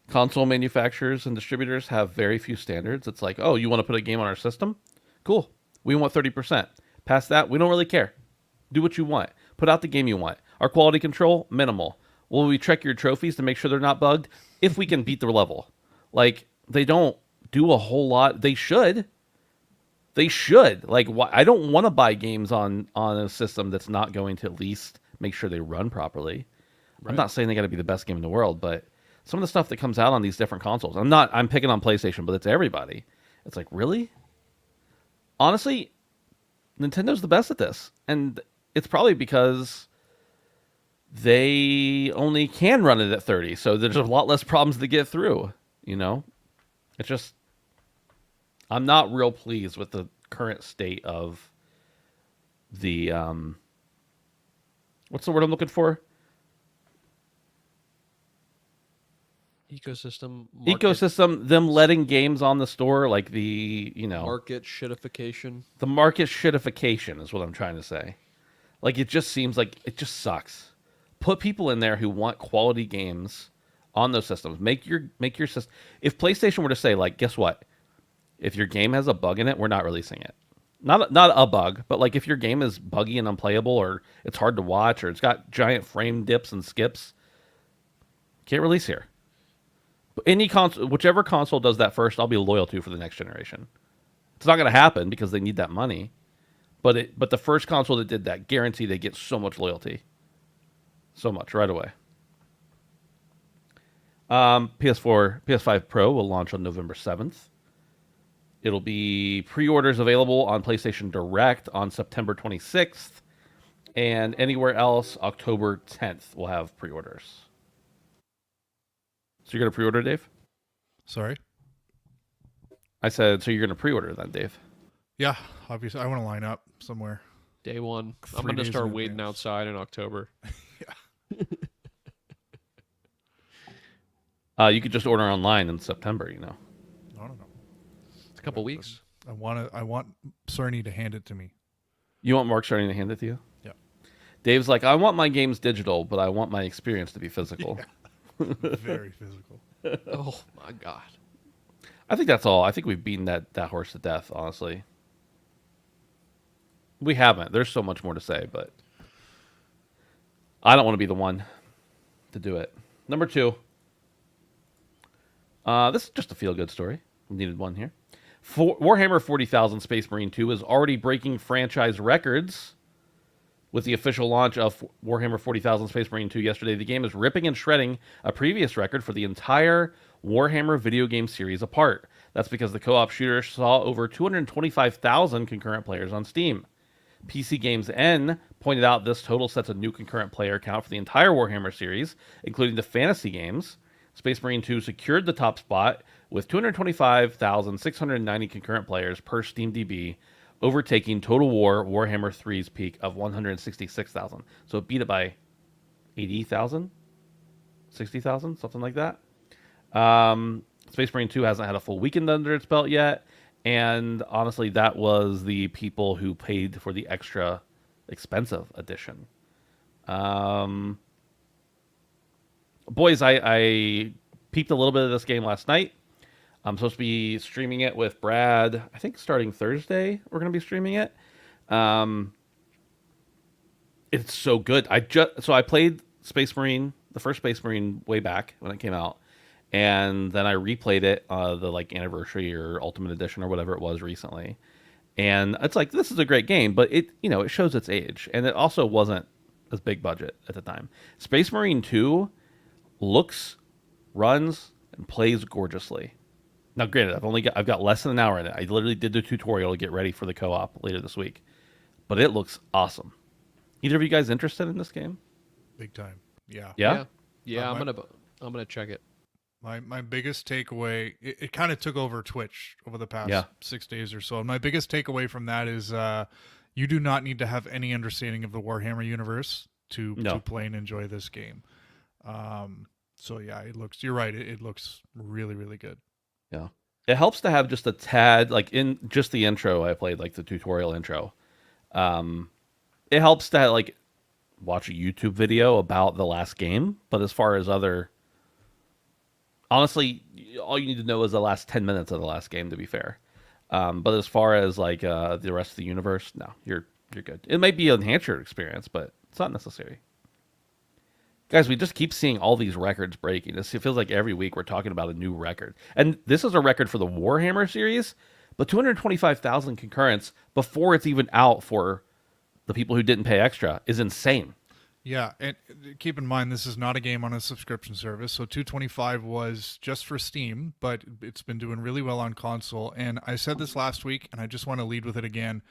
console manufacturers and distributors have very few standards. It's like, oh, you want to put a game on our system? Cool. We want 30%. Past that, we don't really care. Do what you want. Put out the game you want. Our quality control, minimal. Will we check your trophies to make sure they're not bugged? If we can beat the level. Like, they don't do a whole lot. They should. They should. Like, I don't want to buy games on a system that's not going to at least make sure they run properly. I'm not saying they got to be the best game in the world, but some of the stuff that comes out on these different consoles, I'm picking on PlayStation, but it's everybody. It's like, really? Honestly, Nintendo's the best at this. And it's probably because they only can run it at 30, so there's a lot less problems to get through, you know? It's just, I'm not real pleased with the current state of the, what's the word I'm looking for? Ecosystem, them letting games on the store, like the, market shitification. The market shitification is what I'm trying to say. Like, it just seems like it just sucks. Put people in there who want quality games on those systems. Make your system. If PlayStation were to say, like, guess what? If your game has a bug in it, we're not releasing it. Not a bug, but like if your game is buggy and unplayable, or it's hard to watch, or it's got giant frame dips and skips, can't release here. Any console, whichever console does that first, I'll be loyal to for the next generation. It's not going to happen because they need that money, but the first console that did that, guarantee they get so much loyalty, so much right away. PS4, PS5 Pro will launch on November 7th. It'll be pre-orders available on PlayStation Direct on September 26th, and anywhere else October 10th will have pre-orders. So you're going to pre-order, Dave? Sorry? I said, so you're going to pre-order then, Dave? Yeah, obviously. I want to line up somewhere. Day one. 3 I'm going to days start in waiting advance. outside in October. You could just order online in September, I don't know. It's a couple weeks. I want Cerny to hand it to me. You want Mark starting to hand it to you? Yeah. Dave's like, I want my games digital, but I want my experience to be physical. Very physical. Oh, my God. I think that's all. I think we've beaten that horse to death, honestly. We haven't. There's so much more to say, but I don't want to be the one to do it. Number 2. This is just a feel-good story. We needed one here. Warhammer 40,000 Space Marine 2 is already breaking franchise records. With the official launch of Warhammer 40,000 Space Marine 2 yesterday, the game is ripping and shredding a previous record for the entire Warhammer video game series apart. That's because the co-op shooter saw over 225,000 concurrent players on Steam. PC Games N pointed out this total sets a new concurrent player count for the entire Warhammer series, including the fantasy games. Space Marine 2 secured the top spot with 225,690 concurrent players per SteamDB, overtaking Total War Warhammer 3's peak of 166,000. So it beat it by 80,000? 60,000? Something like that. Space Marine 2 hasn't had a full weekend under its belt yet, and honestly, that was the people who paid for the extra expensive edition. Boys, I peeped a little bit of this game last night. I'm supposed to be streaming it with Brad. I think starting Thursday, we're going to be streaming it. It's so good. I played Space Marine, the first Space Marine, way back when it came out, and then I replayed it, the anniversary or Ultimate Edition or whatever it was recently. And it's like, this is a great game, but it shows its age, and it also wasn't as big budget at the time. Space Marine 2 looks, runs, and plays gorgeously. Now, granted, I've got less than an hour in it. I literally did the tutorial to get ready for the co-op later this week, but it looks awesome. Either of you guys interested in this game? Big time. Yeah. Yeah. Yeah. I'm gonna check it. My biggest takeaway, it kind of took over Twitch over the past 6 days or so. And my biggest takeaway from that is you do not need to have any understanding of the Warhammer universe to play and enjoy this game. So yeah, you're right. It looks really, really good. Yeah. It helps to have just a tad, like in just the intro I played, like the tutorial intro. It helps to watch a YouTube video about the last game. But as far as honestly, all you need to know is the last 10 minutes of the last game, to be fair. But as far as the rest of the universe, no, you're good. It might be an enhancer experience, but it's not necessary. Guys, we just keep seeing all these records breaking. It feels like every week we're talking about a new record. And this is a record for the Warhammer series, but 225,000 concurrents before it's even out for the people who didn't pay extra is insane. Yeah, and keep in mind this is not a game on a subscription service. So 225 was just for Steam, but it's been doing really well on console. And I said this last week, and I just want to lead with it again.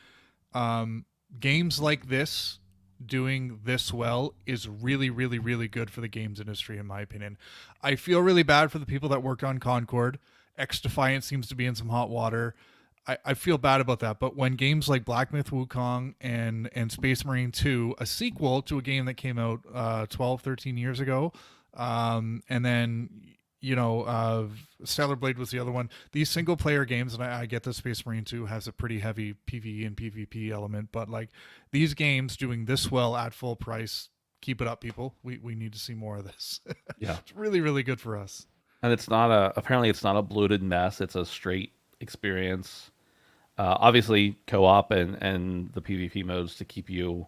Games like this doing this well is really, really, really good for the games industry, in my opinion. I feel really bad for the people that worked on Concord. X Defiant seems to be in some hot water. I feel bad about that. But when games like Black Myth Wukong and Space Marine 2, a sequel to a game that came out 12, 13 years ago, and then, Stellar Blade was the other one. These single player games, and I get that Space Marine 2 has a pretty heavy PvE and PvP element, but like these games doing this well at full price, keep it up, people. We need to see more of this. Yeah. It's really, really good for us. And apparently it's not a bloated mess. It's a straight experience. Obviously, co-op and the PvP modes to keep you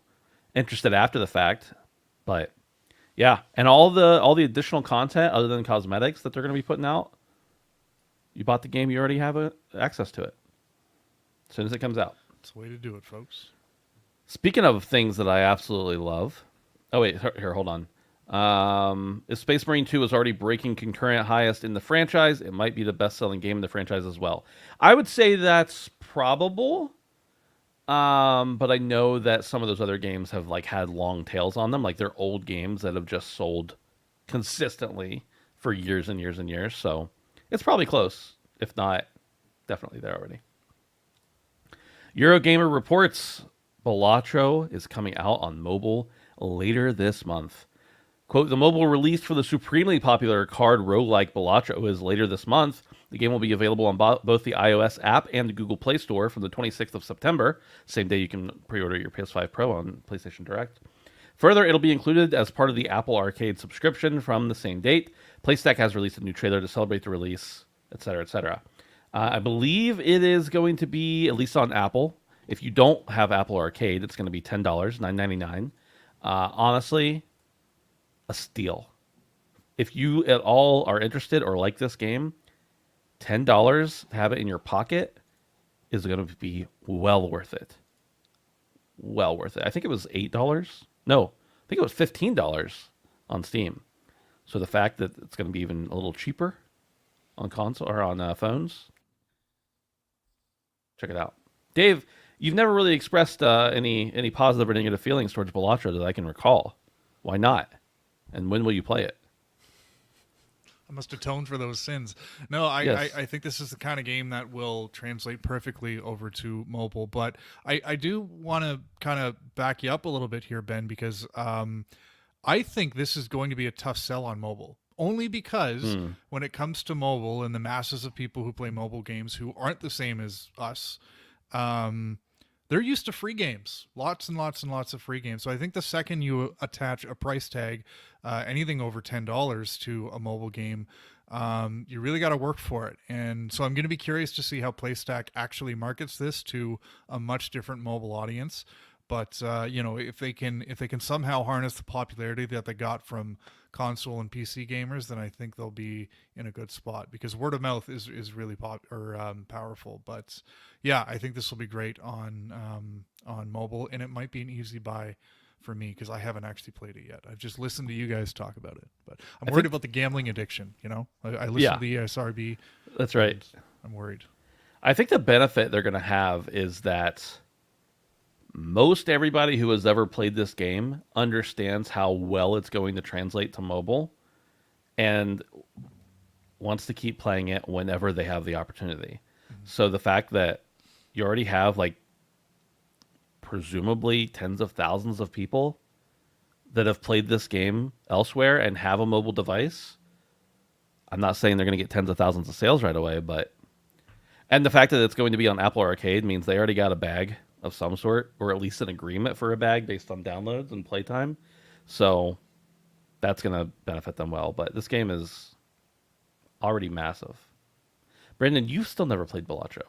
interested after the fact, but yeah, and all the additional content other than cosmetics that they're going to be putting out. You bought the game, you already have access to it as soon as it comes out. It's the way to do it, folks. Speaking of things that I absolutely love, oh wait, here, hold on. If Space Marine 2 is already breaking concurrent highest in the franchise, it might be the best-selling game in the franchise as well. I would say that's probable, but I know that some of those other games have like had long tails on them, like they're old games that have just sold consistently for years and years and years. So it's probably close, if not definitely there already. Eurogamer reports Balatro is coming out on mobile later this month. Quote, the mobile release for the supremely popular card roguelike Balatro is later this month. The game will be available on both the iOS app and the Google Play Store from the 26th of September. Same day you can pre-order your PS5 Pro on PlayStation Direct. Further, it'll be included as part of the Apple Arcade subscription from the same date. PlayStack has released a new trailer to celebrate the release, etc., etc. I believe it is going to be, at least on Apple. If you don't have Apple Arcade, it's going to be $10, $9.99. Honestly, a steal. If you at all are interested or like this game, $10 to have it in your pocket is going to be well worth it. Well worth it. I think it was $8. No, I think it was $15 on Steam. So the fact that it's going to be even a little cheaper on console or on phones, check it out. Dave, you've never really expressed any positive or negative feelings towards Balatro that I can recall. Why not? And when will you play it? I must atone for those sins. No, I think this is the kind of game that will translate perfectly over to mobile. But I do want to kind of back you up a little bit here, Ben, because I think this is going to be a tough sell on mobile. Only because when it comes to mobile and the masses of people who play mobile games who aren't the same as us, they're used to free games, lots and lots and lots of free games. So I think the second you attach a price tag, anything over $10 to a mobile game, you really got to work for it. And so I'm going to be curious to see how PlayStack actually markets this to a much different mobile audience. But if they can somehow harness the popularity that they got from console and PC gamers, then I think they'll be in a good spot, because word of mouth is really powerful. But yeah, I think this will be great on mobile, and it might be an easy buy for me because I haven't actually played it yet. I've just listened to you guys talk about it, but I'm worried about the gambling addiction. I listened to the ESRB. That's right. I'm worried. I think the benefit they're going to have is that most everybody who has ever played this game understands how well it's going to translate to mobile and wants to keep playing it whenever they have the opportunity. Mm-hmm. So the fact that you already have like presumably tens of thousands of people that have played this game elsewhere and have a mobile device, I'm not saying they're going to get tens of thousands of sales right away, and the fact that it's going to be on Apple Arcade means they already got a bag of some sort, or at least an agreement for a bag based on downloads and playtime. So that's going to benefit them well. But this game is already massive. Brendan, you've still never played Balatro.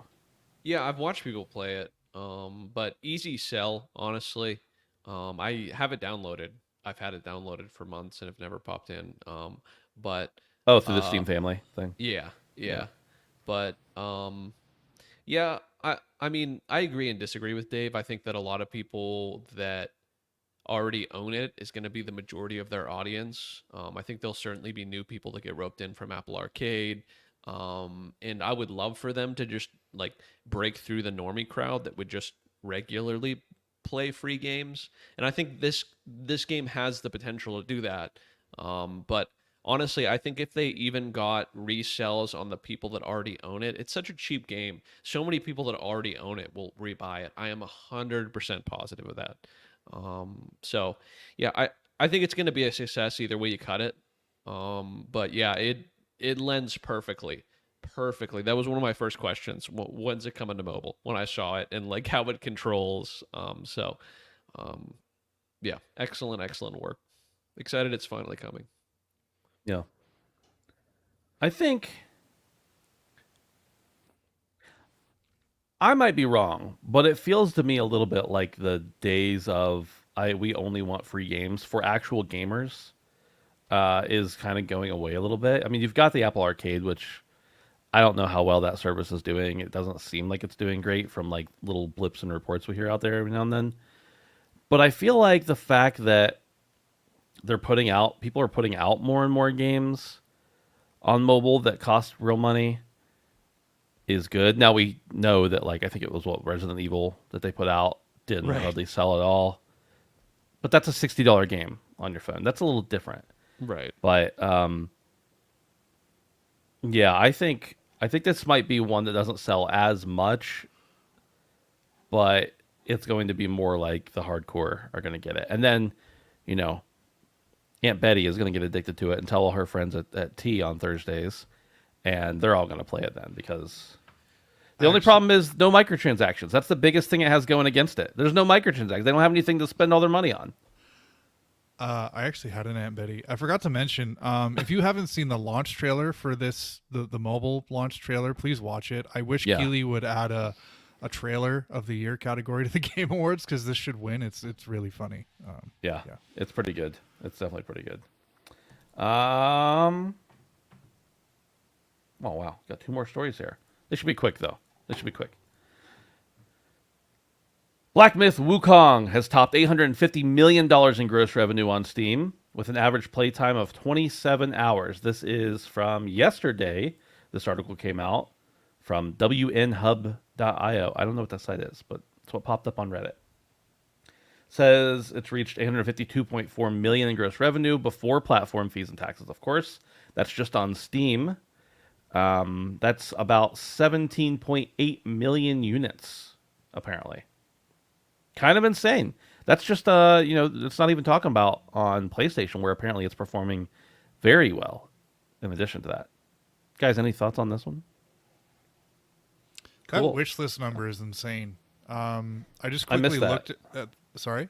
Yeah, I've watched people play it, but easy sell, honestly. I have it downloaded. I've had it downloaded for months and have never popped in. But Oh, through the uh, Steam family thing. yeah, Yeah. yeah. But yeah, I mean, I agree and disagree with Dave. I think that a lot of people that already own it is going to be the majority of their audience. I think there'll certainly be new people that get roped in from Apple Arcade. And I would love for them to just like break through the normie crowd that would just regularly play free games. And I think this game has the potential to do that. But honestly, I think if they even got resells on the people that already own it, it's such a cheap game. So many people that already own it will rebuy it. I am 100% positive of that. So yeah, I think it's going to be a success either way you cut it. But yeah, it lends perfectly. Perfectly. That was one of my first questions. When's it coming to mobile? When I saw it and like how it controls. Um, yeah, excellent, excellent work. Excited it's finally coming. Yeah. I think I might be wrong, but it feels to me a little bit like the days of we only want free games for actual gamers is kind of going away a little bit. I mean, you've got the Apple Arcade, which I don't know how well that service is doing. It doesn't seem like it's doing great from like little blips and reports we hear out there every now and then. But I feel like the fact that people are putting out more and more games on mobile that cost real money is good. Now we know that like I think it was what Resident Evil that they put out didn't Right. hardly sell at all. But that's a $60 game on your phone. That's a little different. Right. But yeah, I think this might be one that doesn't sell as much, but it's going to be more like the hardcore are going to get it. And then, you know, Aunt Betty is going to get addicted to it and tell all her friends at tea on Thursdays, and they're all going to play it then because the only problem is no microtransactions. That's the biggest thing it has going against it. There's no microtransactions. They don't have anything to spend all their money on. I actually had an Aunt Betty. I forgot to mention, if you haven't seen the launch trailer for this, the mobile launch trailer, please watch it. I wish Yeah. Keeley would add a trailer of the year category to the Game Awards because this should win. It's really funny. Yeah, Yeah. it's pretty good. It's definitely pretty good. Oh wow, got two more stories here. They should be quick though. They should be quick. Black Myth Wukong has topped $850 million in gross revenue on Steam with an average playtime of 27 hours. This is from yesterday. This article came out from wnhub.io. I don't know what that site is, but it's what popped up on Reddit. Says it's reached 852.4 million in gross revenue before platform fees and taxes, of course. That's just on Steam. That's about 17.8 million units, apparently. Kind of insane. That's just it's not even talking about on PlayStation, where apparently it's performing very well. In addition to that, guys, any thoughts on this one? That Cool. wish list number is insane. I just I missed quickly that. looked at. Sorry.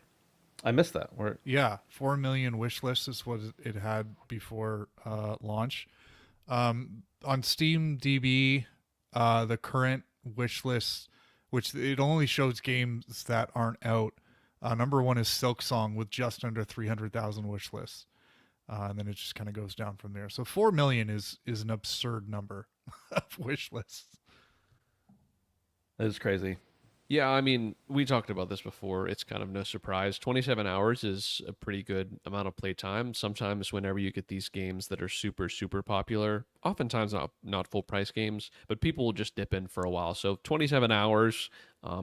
I missed that. Where Yeah, 4 million wish lists is what it had before launch. On Steam DB, the current wish list, which it only shows games that aren't out. Number one is Silk Song with just under 300,000 wish lists, and then it just kind of goes down from there. So 4 million is an absurd number of wish lists. it is crazy. Yeah, I mean, we talked about this before. It's kind of no surprise. 27 hours is a pretty good amount of playtime. Sometimes whenever you get these games that are super, super popular, oftentimes not full price games, but people will just dip in for a while. So 27 hours,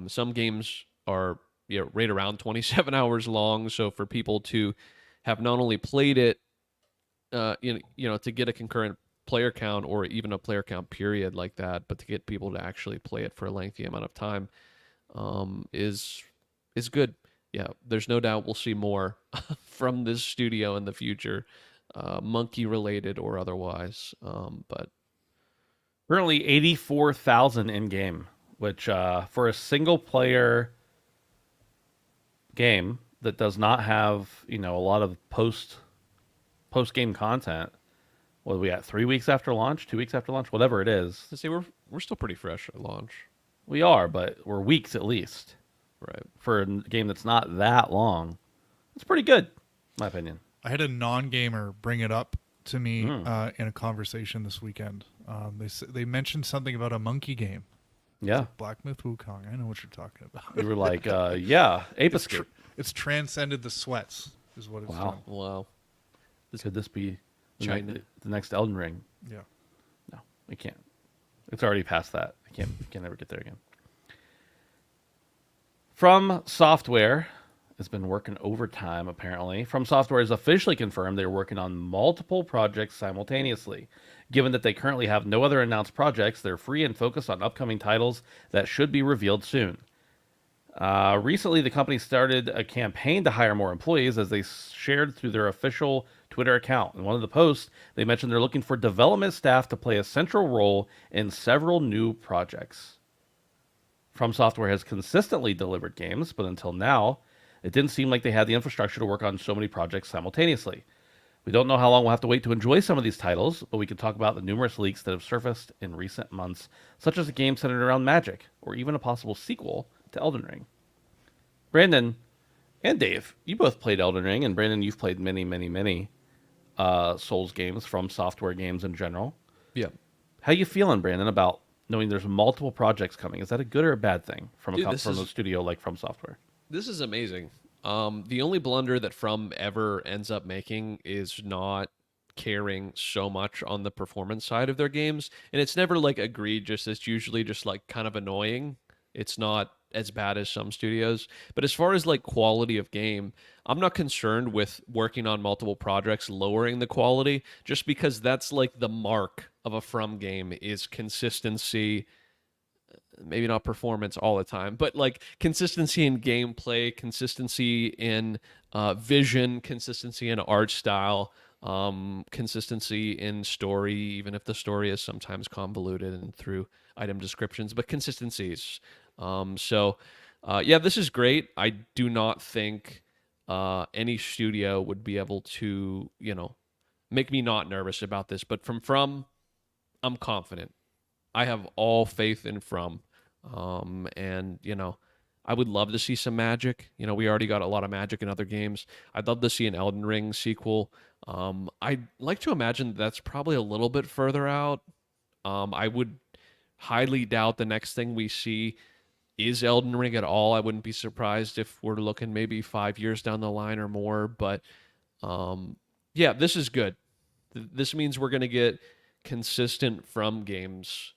some games are right around 27 hours long. So for people to have not only played it, to get a concurrent player count or even a player count period like that, but to get people to actually play it for a lengthy amount of time, is good. Yeah, there's no doubt we'll see more from this studio in the future, monkey related or otherwise. But Currently 84,000 in game, which for a single player game that does not have a lot of post game content. What are we at? 3 weeks after launch, 2 weeks after launch, whatever it is. to say we're still pretty fresh at launch, We are, but we're weeks at least right? for a game that's not that long. It's pretty good. My opinion. I had a non-gamer bring it up to me in a conversation this weekend. They mentioned something about a monkey game. Yeah. Black Myth Wukong. I know what you're talking about. You were like, yeah, Ape It's, Escape. it's transcended the sweats, is what it's Wow. done. Wow. Could this be China. the next Elden Ring? Yeah. No, we can't. It's already past that. We can't ever get there again. From Software has been working overtime, apparently. From Software has officially confirmed they're working on multiple projects simultaneously. Given that they currently have no other announced projects, they're free and focused on upcoming titles that should be revealed soon. Recently, the company started a campaign to hire more employees as they shared through their official Twitter account. In one of the posts, they mentioned they're looking for development staff to play a central role in several new projects. From Software has consistently delivered games, but until now, it didn't seem like they had the infrastructure to work on so many projects simultaneously. We don't know how long we'll have to wait to enjoy some of these titles, but we can talk about the numerous leaks that have surfaced in recent months, such as a game centered around magic, or even a possible sequel to Elden Ring. Brandon and Dave, you both played Elden Ring, and Brandon, you've played many Souls games, From Software games in general. Yeah. How you feeling, Brandon, about knowing there's multiple projects coming? Is that a good or a bad thing from a studio like From Software? This is amazing. The only blunder that From ever ends up making is not caring so much on the performance side of their games, and it's never like egregious. It's usually just like kind of annoying. It's not as bad as some studios, but as far as like quality of game, I'm not concerned with working on multiple projects lowering the quality, just because that's like the mark of a From game is consistency. Maybe not performance all the time, but like consistency in gameplay, consistency in vision, consistency in art style, consistency in story, even if the story is sometimes convoluted and through item descriptions, but consistencies. Yeah, this is great. I do not think any studio would be able to, make me not nervous about this. But from, I'm confident. I have all faith in From. And I would love to see some magic. We already got a lot of magic in other games. I'd love to see an Elden Ring sequel. I'd like to imagine that's probably a little bit further out. I would highly doubt the next thing we see is Elden Ring at all. I wouldn't be surprised if we're looking maybe 5 years down the line or more. But yeah, this is good. This means we're going to get consistent From games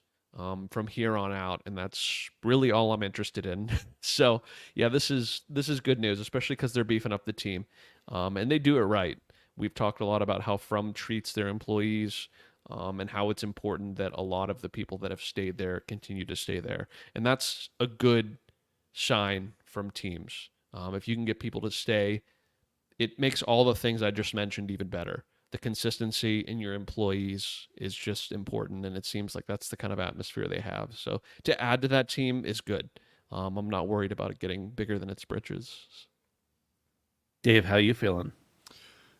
from here on out, and that's really all I'm interested in. So yeah, this is good news, especially because they're beefing up the team, and they do it right. We've talked a lot about how From treats their employees, and how it's important that a lot of the people that have stayed there continue to stay there, and that's a good sign from teams. If you can get people to stay, it makes all the things I just mentioned even better. The consistency in your employees is just important, and it seems like that's the kind of atmosphere they have. So to add to that team is good. I'm not worried about it getting bigger than its britches. Dave, how you feeling?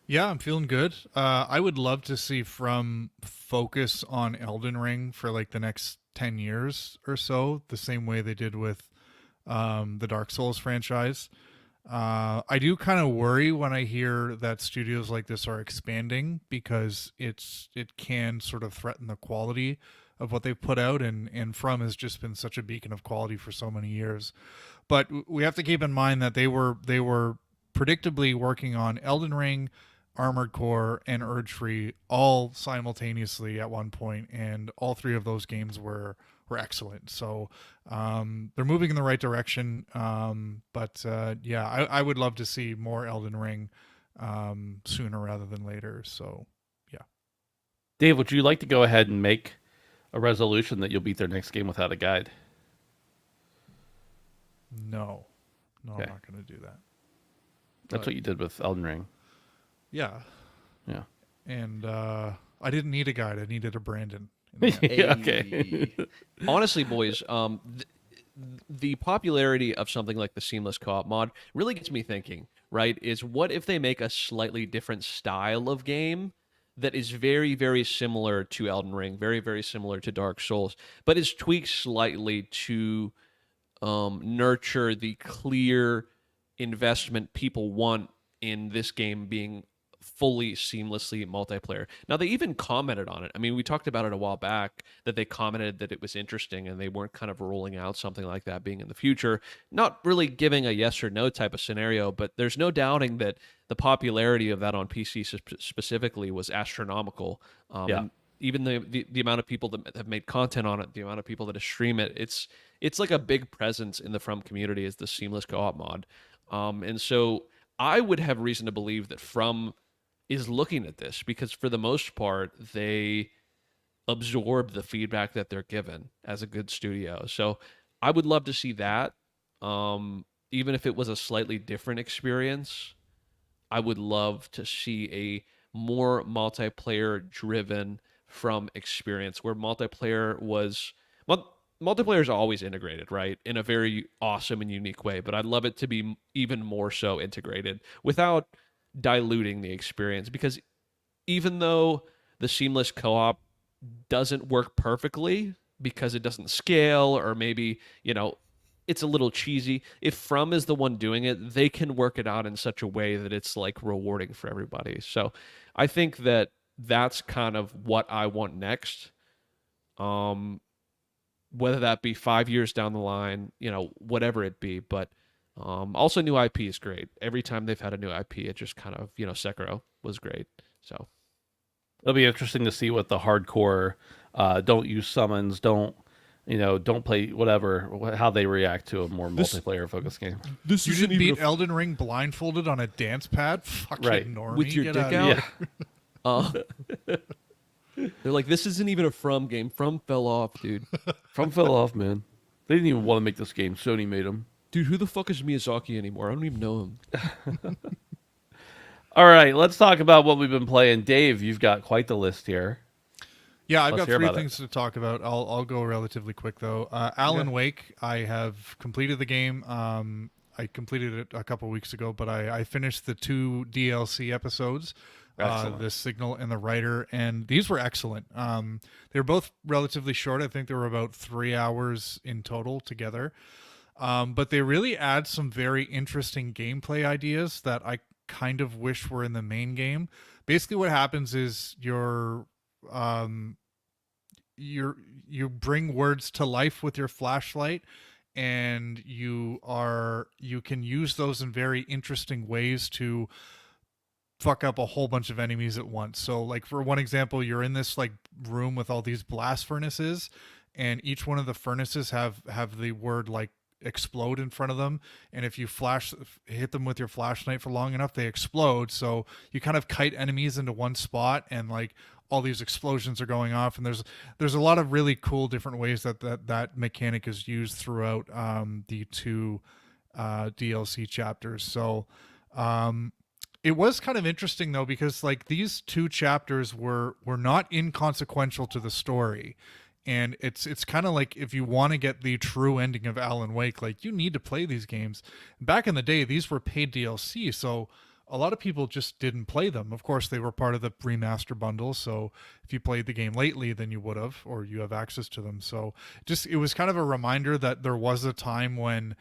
Yeah, I'm feeling good. I would love to see From focus on Elden Ring for like the next 10 years or so, the same way they did with the Dark Souls franchise. I do kind of worry when I hear that studios like this are expanding, because it can sort of threaten the quality of what they've put out, and From has just been such a beacon of quality for so many years. But we have to keep in mind that they were predictably working on Elden Ring, Armored Core, and Urge-Free all simultaneously at one point, and all three of those games were excellent. So they're moving in the right direction. But yeah, I would love to see more Elden Ring sooner rather than later. So yeah. Dave, would you like to go ahead and make a resolution that you'll beat their next game without a guide? No, Okay. I'm not going to do that. That's what you did with Elden Ring. Yeah. Yeah. And I didn't need a guide. I needed a Brandon. Yeah, okay. Honestly, boys, the popularity of something like the seamless co-op mod really gets me thinking, right? Is what if they make a slightly different style of game that is very, very similar to Elden Ring, very, very similar to Dark Souls, but is tweaked slightly to nurture the clear investment people want in this game being fully seamlessly multiplayer. Now they even commented on it. I mean, we talked about it a while back that they commented that it was interesting and they weren't kind of rolling out something like that being in the future. Not really giving a yes or no type of scenario, but there's no doubting that the popularity of that on PC specifically was astronomical. And even the amount of people that have made content on it, the amount of people that stream it, it's like a big presence in the From community as the seamless co-op mod. And so I would have reason to believe that From is looking at this because for the most part they absorb the feedback that they're given as a good studio. So I would love to see that. Even if it was a slightly different experience, I would love to see a more multiplayer driven From experience where multiplayer is always integrated, right? In a very awesome and unique way, but I'd love it to be even more so integrated without diluting the experience, because even though the seamless co-op doesn't work perfectly because it doesn't scale, or maybe, it's a little cheesy, if From is the one doing it, they can work it out in such a way that it's like rewarding for everybody. So I think that that's kind of what I want next. Whether that be 5 years down the line, whatever it be, but also new IP is great. Every time they've had a new IP, it just kind of, Sekiro was great. So It'll be interesting to see what the hardcore don't use summons, don't play whatever, how they react to a more multiplayer focused game. You didn't beat Elden Ring blindfolded on a dance pad? Fucking Right. normie, with your get dick out. out. They're like, this isn't even a From game. From fell off, dude. From fell off, man. They didn't even want to make this game. Sony made them. Dude, who the fuck is Miyazaki anymore? I don't even know him. All right, let's talk about what we've been playing. Dave, you've got quite the list here. Yeah, I've Let's got hear three about things to talk about. I'll go relatively quick though. Alan Wake, I have completed the game. I completed it a couple weeks ago, but I finished the 2 DLC episodes, the Signal and the Writer, and these were excellent. They were both relatively short. I think they were about 3 hours in total together. But they really add some very interesting gameplay ideas that I kind of wish were in the main game. Basically, what happens is you bring words to life with your flashlight, and you can use those in very interesting ways to fuck up a whole bunch of enemies at once. So like for one example, you're in this like room with all these blast furnaces, and each one of the furnaces have the word like explode in front of them, and if you hit them with your flashlight for long enough, they explode. So you kind of kite enemies into one spot, and like all these explosions are going off, and there's a lot of really cool different ways that mechanic is used throughout the 2 DLC chapters. So it was kind of interesting though, because like these 2 chapters were not inconsequential to the story. And it's kind of like, if you want to get the true ending of Alan Wake, like you need to play these games. Back in the day, these were paid DLC, so a lot of people just didn't play them. Of course, they were part of the remaster bundle, so if you played the game lately, then you would have, or you have access to them. So it was kind of a reminder that there was a time when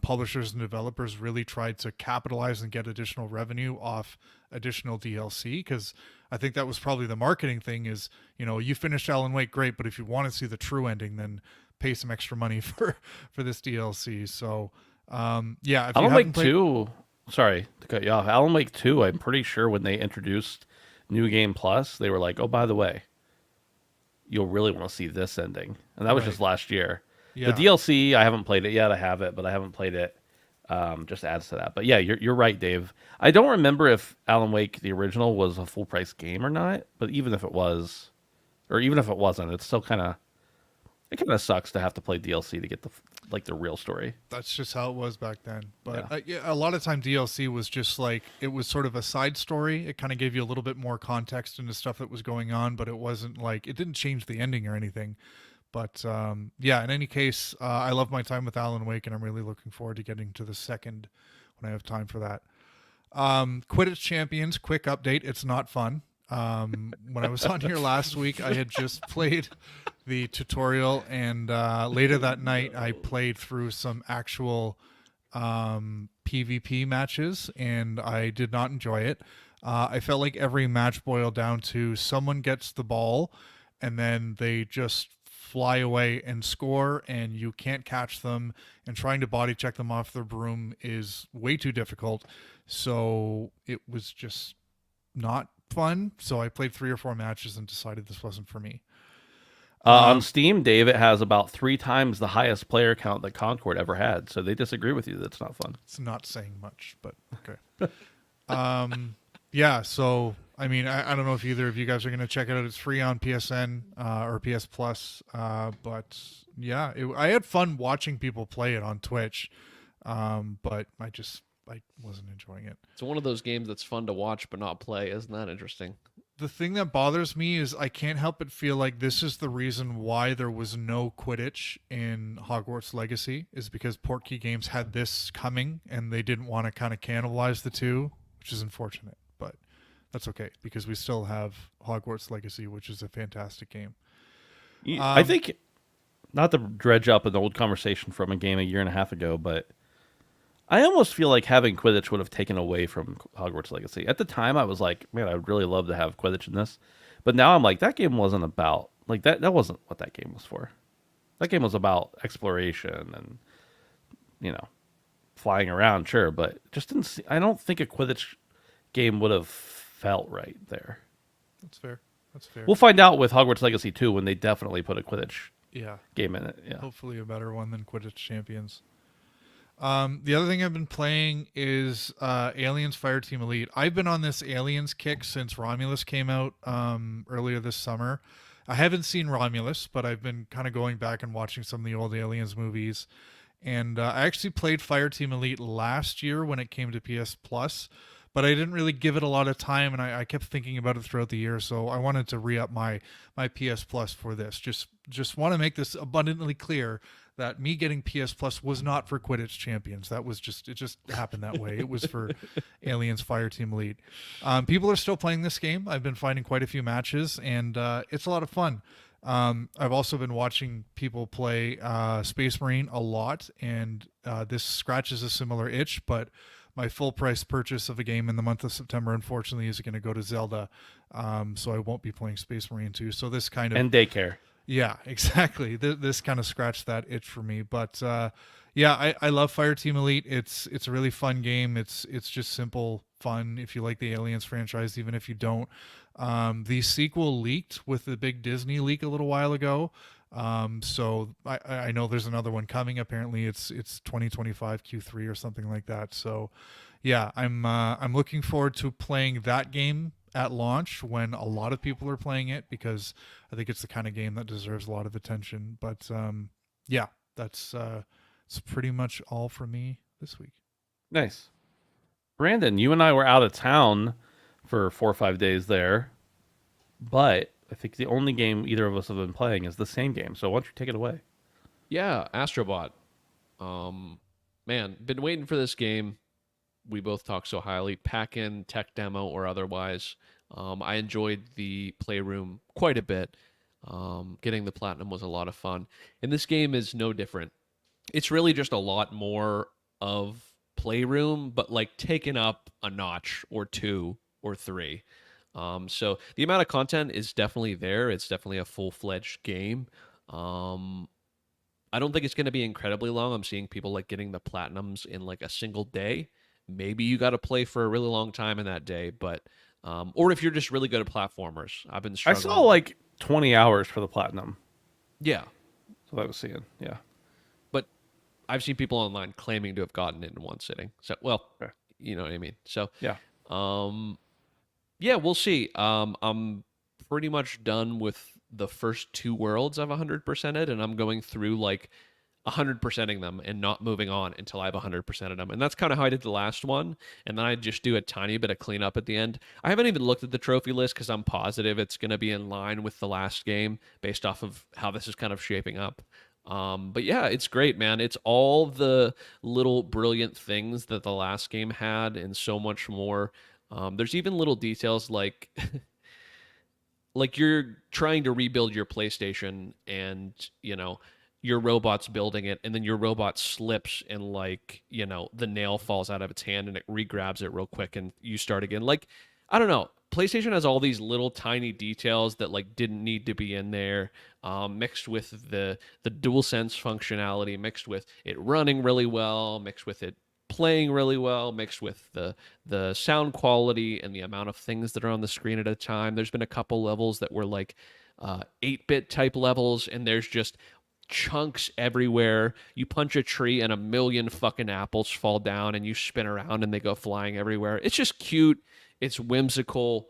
publishers and developers really tried to capitalize and get additional revenue off additional DLC, because I think that was probably the marketing thing is, you finished Alan Wake, great, but if you want to see the true ending, then pay some extra money for this DLC. So if Alan Wake 2, sorry to cut you off. Alan Wake 2, I'm pretty sure when they introduced New Game Plus, they were like, oh, by the way, you'll really want to see this ending. And that was just last year. Yeah. The DLC, I haven't played it yet. I have it, but I haven't played it. Just adds to that. But yeah, you're right, Dave. I don't remember if Alan Wake, the original, was a full price game or not. But even if it was, or even if it wasn't, it's still kind of sucks to have to play DLC to get the real story. That's just how it was back then. But a lot of time DLC was just like, it was sort of a side story. It kind of gave you a little bit more context into stuff that was going on, but it wasn't like, it didn't change the ending or anything. But in any case, I love my time with Alan Wake, and I'm really looking forward to getting to the second when I have time for that. Quidditch Champions, quick update. It's not fun. When I was on here last week, I had just played the tutorial, and later that night, I played through some actual PvP matches, and I did not enjoy it. I felt like every match boiled down to someone gets the ball and then they just fly away and score, and you can't catch them, and trying to body check them off their broom is way too difficult. So it was just not fun. So I played 3 or 4 matches and decided this wasn't for me. On Steam, Dave, it has about 3 times the highest player count that Concord ever had. So they disagree with you. That's not fun. It's not saying much, but okay. Yeah, so I mean, I don't know if either of you guys are going to check it out. It's free on PSN or PS Plus, but yeah, I had fun watching people play it on Twitch, but I wasn't enjoying it. It's one of those games that's fun to watch but not play. Isn't that interesting? The thing that bothers me is I can't help but feel like this is the reason why there was no Quidditch in Hogwarts Legacy, is because Portkey Games had this coming and they didn't want to kind of cannibalize the two, which is unfortunate, but that's okay because we still have Hogwarts Legacy, which is a fantastic game. I think, not to dredge up an old conversation from a game a year and a half ago, but I almost feel like having Quidditch would have taken away from Hogwarts Legacy. At the time, I was like, man, I'd really love to have Quidditch in this. But now I'm like, that game wasn't about, like, that wasn't what that game was for. That game was about exploration and, you know, flying around, sure, but just didn't see, I don't think a Quidditch game would have felt right there. That's fair. That's fair. We'll find out with Hogwarts Legacy 2 when they definitely put a Quidditch Yeah. game in it. Yeah. Hopefully a better one than Quidditch Champions. The other thing I've been playing is Aliens Fireteam Elite. I've been on this Aliens kick since Romulus came out earlier this summer. I haven't seen Romulus, but I've been kind of going back and watching some of the old Aliens movies. And I actually played Fireteam Elite last year when it came to PS Plus, but I didn't really give it a lot of time, and I kept thinking about it throughout the year. So I wanted to re-up my PS Plus for this. Just want to make this abundantly clear that me getting PS Plus was not for Quidditch Champions. It just happened that way. It was for Aliens Fireteam Elite. People are still playing this game. I've been finding quite a few matches, and it's a lot of fun. I've also been watching people play Space Marine a lot, and this scratches a similar itch, but my full price purchase of a game in the month of September, unfortunately, is going to go to Zelda. So I won't be playing Space Marine 2. So this kind of... And daycare. Yeah, exactly. This kind of scratched that itch for me. But yeah, I love Fireteam Elite. It's a really fun game. It's just simple fun if you like the Aliens franchise, even if you don't. The sequel leaked with the big Disney leak a little while ago. So I know there's another one coming. Apparently it's 2025 Q3 or something like that. So yeah, I'm looking forward to playing that game at launch when a lot of people are playing it, because I think it's the kind of game that deserves a lot of attention. But yeah, that's it's pretty much all for me this week. Nice. Brandon, you and I were out of town for 4 or 5 days there, but I think the only game either of us have been playing is the same game. So why don't you take it away? Yeah, Astrobot. Man, been waiting for this game. We both talk so highly, pack-in, tech demo, or otherwise. I enjoyed the playroom quite a bit. Getting the platinum was a lot of fun. And this game is no different. It's really just a lot more of playroom, but like taken up a notch or 2 or 3. So the amount of content is definitely there. It's definitely a full-fledged game. I don't think it's going to be incredibly long. I'm seeing people like getting the platinums in like a single day. Maybe you got to play for a really long time in that day, but or if you're just really good at platformers. I've been I struggling. saw like 20 hours for the platinum. Yeah, So I was seeing, yeah. but I've seen people online claiming to have gotten it in one sitting. So, well, Okay. you know what I mean. So, Yeah. yeah, we'll see. I'm pretty much done with the first 2 worlds I've 100%ed, and I'm going through like 100%ing them and not moving on until I've 100%ed them. And that's kind of how I did the last one. And then I just do a tiny bit of cleanup at the end. I haven't even looked at the trophy list because I'm positive it's going to be in line with the last game based off of how this is kind of shaping up. But yeah, it's great, man. It's all the little brilliant things that the last game had and so much more. There's even little details like like you're trying to rebuild your PlayStation and, you know, your robot's building it, and then your robot slips and like, the nail falls out of its hand and it regrabs it real quick and you start again. Like, I don't know. PlayStation has all these little tiny details that like didn't need to be in there, mixed with the DualSense functionality, mixed with it running really well, mixed with it playing really well, mixed with the sound quality and the amount of things that are on the screen at a time. There's been a couple levels that were like 8-bit type levels, and there's just chunks everywhere. You punch a tree and a million fucking apples fall down, and you spin around and they go flying everywhere. It's just cute. It's whimsical.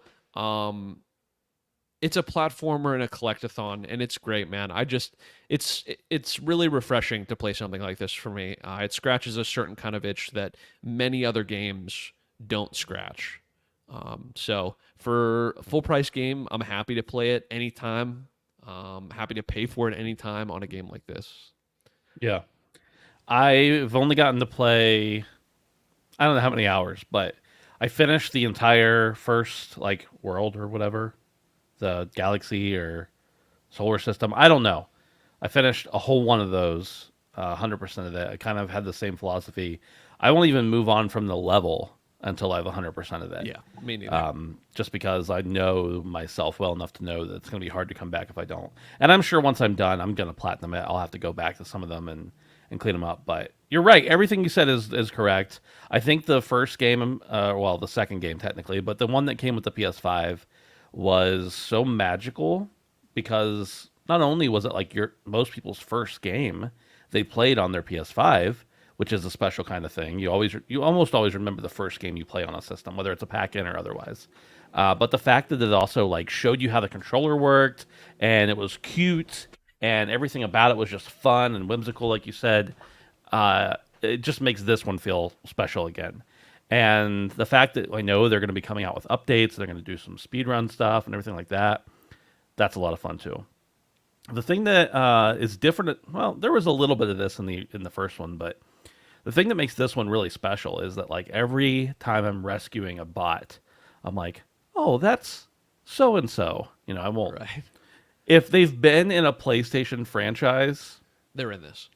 It's a platformer and a collectathon, and it's great, man. It's really refreshing to play something like this for me. It scratches a certain kind of itch that many other games don't scratch. So for a full price game, I'm happy to play it anytime. Happy to pay for it anytime on a game like this. Yeah. I've only gotten to play, I don't know how many hours, but I finished the entire first like world or whatever, the galaxy or solar system. I don't know. I finished a whole one of those, 100% of it. I kind of had the same philosophy. I won't even move on from the level until I have 100% of it. Yeah, me neither. Just because I know myself well enough to know that it's going to be hard to come back if I don't. And I'm sure once I'm done, I'm going to platinum it. I'll have to go back to some of them and clean them up. But you're right. Everything you said is correct. I think the first game, well, the second game technically, but the one that came with the PS5 was so magical because not only was it like most people's first game they played on their PS5, which is a special kind of thing. You almost always remember the first game you play on a system, whether it's a pack-in or otherwise. But the fact that it also like showed you how the controller worked, and it was cute, and everything about it was just fun and whimsical, like you said, it just makes this one feel special again. And the fact that I know they're going to be coming out with updates, they're going to do some speedrun stuff and everything like that, that's a lot of fun too. The thing that is different, well, there was a little bit of this in the first one, but the thing that makes this one really special is that like every time I'm rescuing a bot, I'm like, oh, that's so and so. I won't. Right. If they've been in a PlayStation franchise, They're in this.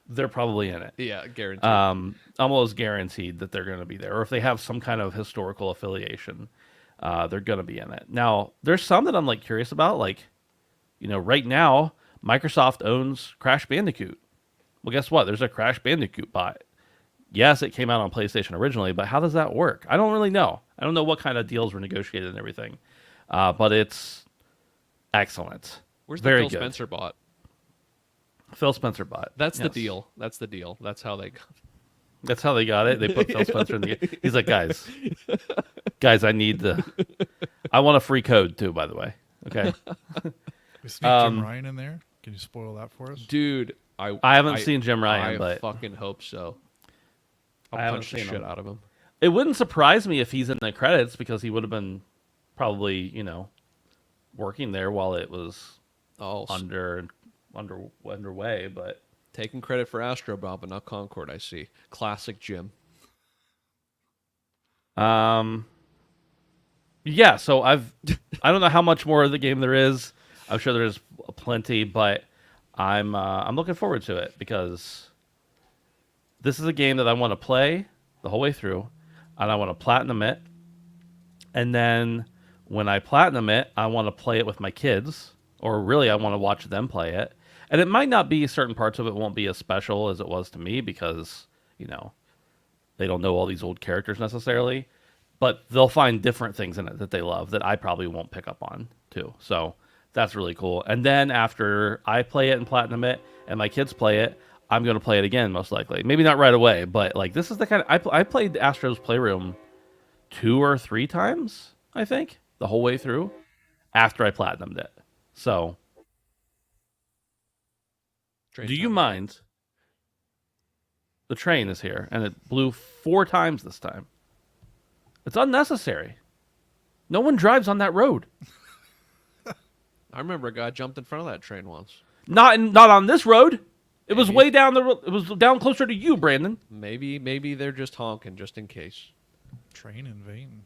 they're probably in it. Yeah, guaranteed. Almost guaranteed that they're going to be there. Or if they have some kind of historical affiliation, they're going to be in it. Now, there's some that I'm like curious about. Like, right now, Microsoft owns Crash Bandicoot. Well, guess what? There's a Crash Bandicoot bot. Yes, it came out on PlayStation originally, but how does that work? I don't really know. I don't know what kind of deals were negotiated and everything. But it's excellent. Where's the Very Phil good. Spencer bot? Phil Spencer bot. That's the Yes. deal. That's the deal. That's how they got it. That's how they got it. They put Phil Spencer in the. He's like, guys, I want a free code too. By the way, okay. We sneak Jim Ryan in there. Can you spoil that for us? Dude, I haven't seen Jim Ryan, I but fucking hope so. I'll I haven't punch the seen shit him. out of him. it wouldn't surprise me if he's in the credits because he would have been probably working there while it was Oh, underway. But taking credit for Astro Bob, but not Concord. I see. Classic Jim. yeah. So I don't know how much more of the game there is. I'm sure there's plenty, but I'm looking forward to it because this is a game that I want to play the whole way through, and I want to platinum it. And then when I platinum it, I want to play it with my kids, or really I want to watch them play it. And it might not be, certain parts of it won't be as special as it was to me because, they don't know all these old characters necessarily, but they'll find different things in it that they love that I probably won't pick up on too. So that's really cool. And then after I play it and platinum it and my kids play it, I'm going to play it again, most likely. Maybe not right away, but like this is the kind of, I played Astro's Playroom 2 or 3 times, I think, the whole way through after I platinumed it. So do you mind? The train is here, and it blew 4 times this time. It's unnecessary. No one drives on that road. I remember a guy jumped in front of that train once. Not on this road. It was way down the road. It was down closer to you, Brandon. Maybe they're just honking just in case. Train in vain.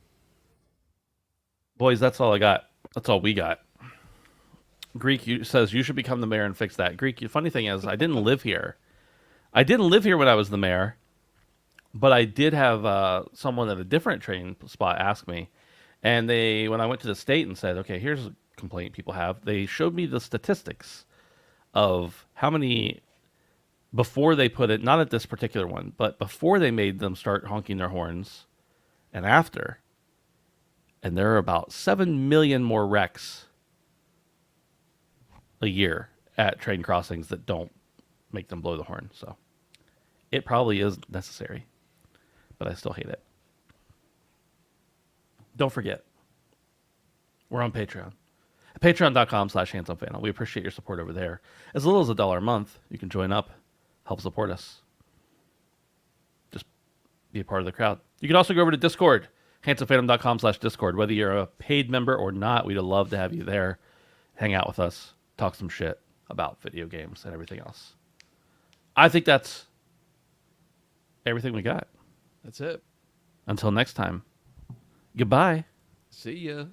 Boys, that's all I got. That's all we got. says you should become the mayor and fix that. Greek, the funny thing is, I didn't live here. I didn't live here when I was the mayor, but I did have someone at a different train spot ask me, and when I went to the state and said, okay, here's a complaint people have, they showed me the statistics of how many before they put it, not at this particular one, but before they made them start honking their horns, and after, and there are about 7 million more wrecks a year at train crossings that don't make them blow the horn. So it probably is necessary, but I still hate it. Don't forget, we're on Patreon. At patreon.com/handsomefan. We appreciate your support over there. As little as $1 a month, you can join up, help support us. Just be a part of the crowd. You can also go over to Discord, handsomefandom.com/Discord. Whether you're a paid member or not, we'd love to have you there. Hang out with us, talk some shit about video games and everything else. I think that's everything we got. That's it. Until next time, goodbye. See ya.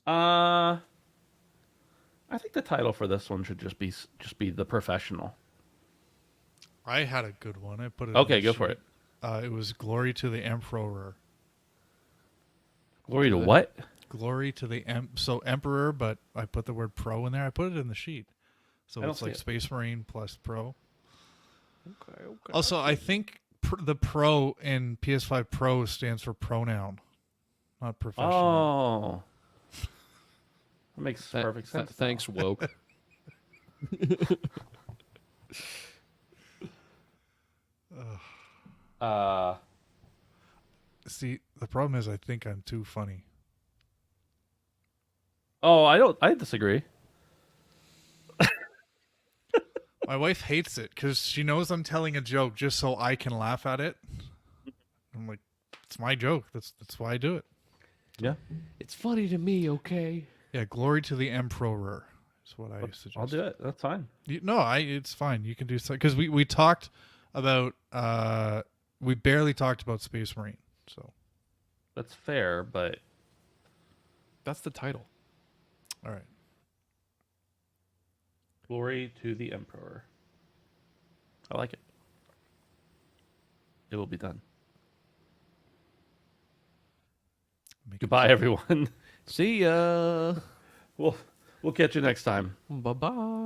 I think the title for this one should just be The Professional. I had a good one. I put it. Okay, go for it. It was Glory to the Emperor. Glory to what? Glory to the so Emperor, but I put the word Pro in there. I put it in the sheet, so I don't it's see like it. Space Marine plus Pro. Okay. Also, I think the Pro in PS5 Pro stands for pronoun, not professional. Oh. That makes perfect sense. Thanks, woke. See, the problem is I think I'm too funny. Oh, I disagree. My wife hates it because she knows I'm telling a joke just so I can laugh at it. I'm like, it's my joke. That's why I do it. Yeah. It's funny to me, okay? Yeah, Glory to the Emperor is what I suggest. I'll do it. That's fine. It's fine. You can do so because we talked about we barely talked about Space Marine, so That's fair, but That's the title. all right. Glory to the Emperor. I like it. It will be done. Goodbye, everyone. See ya. We'll catch you next time. Bye-bye.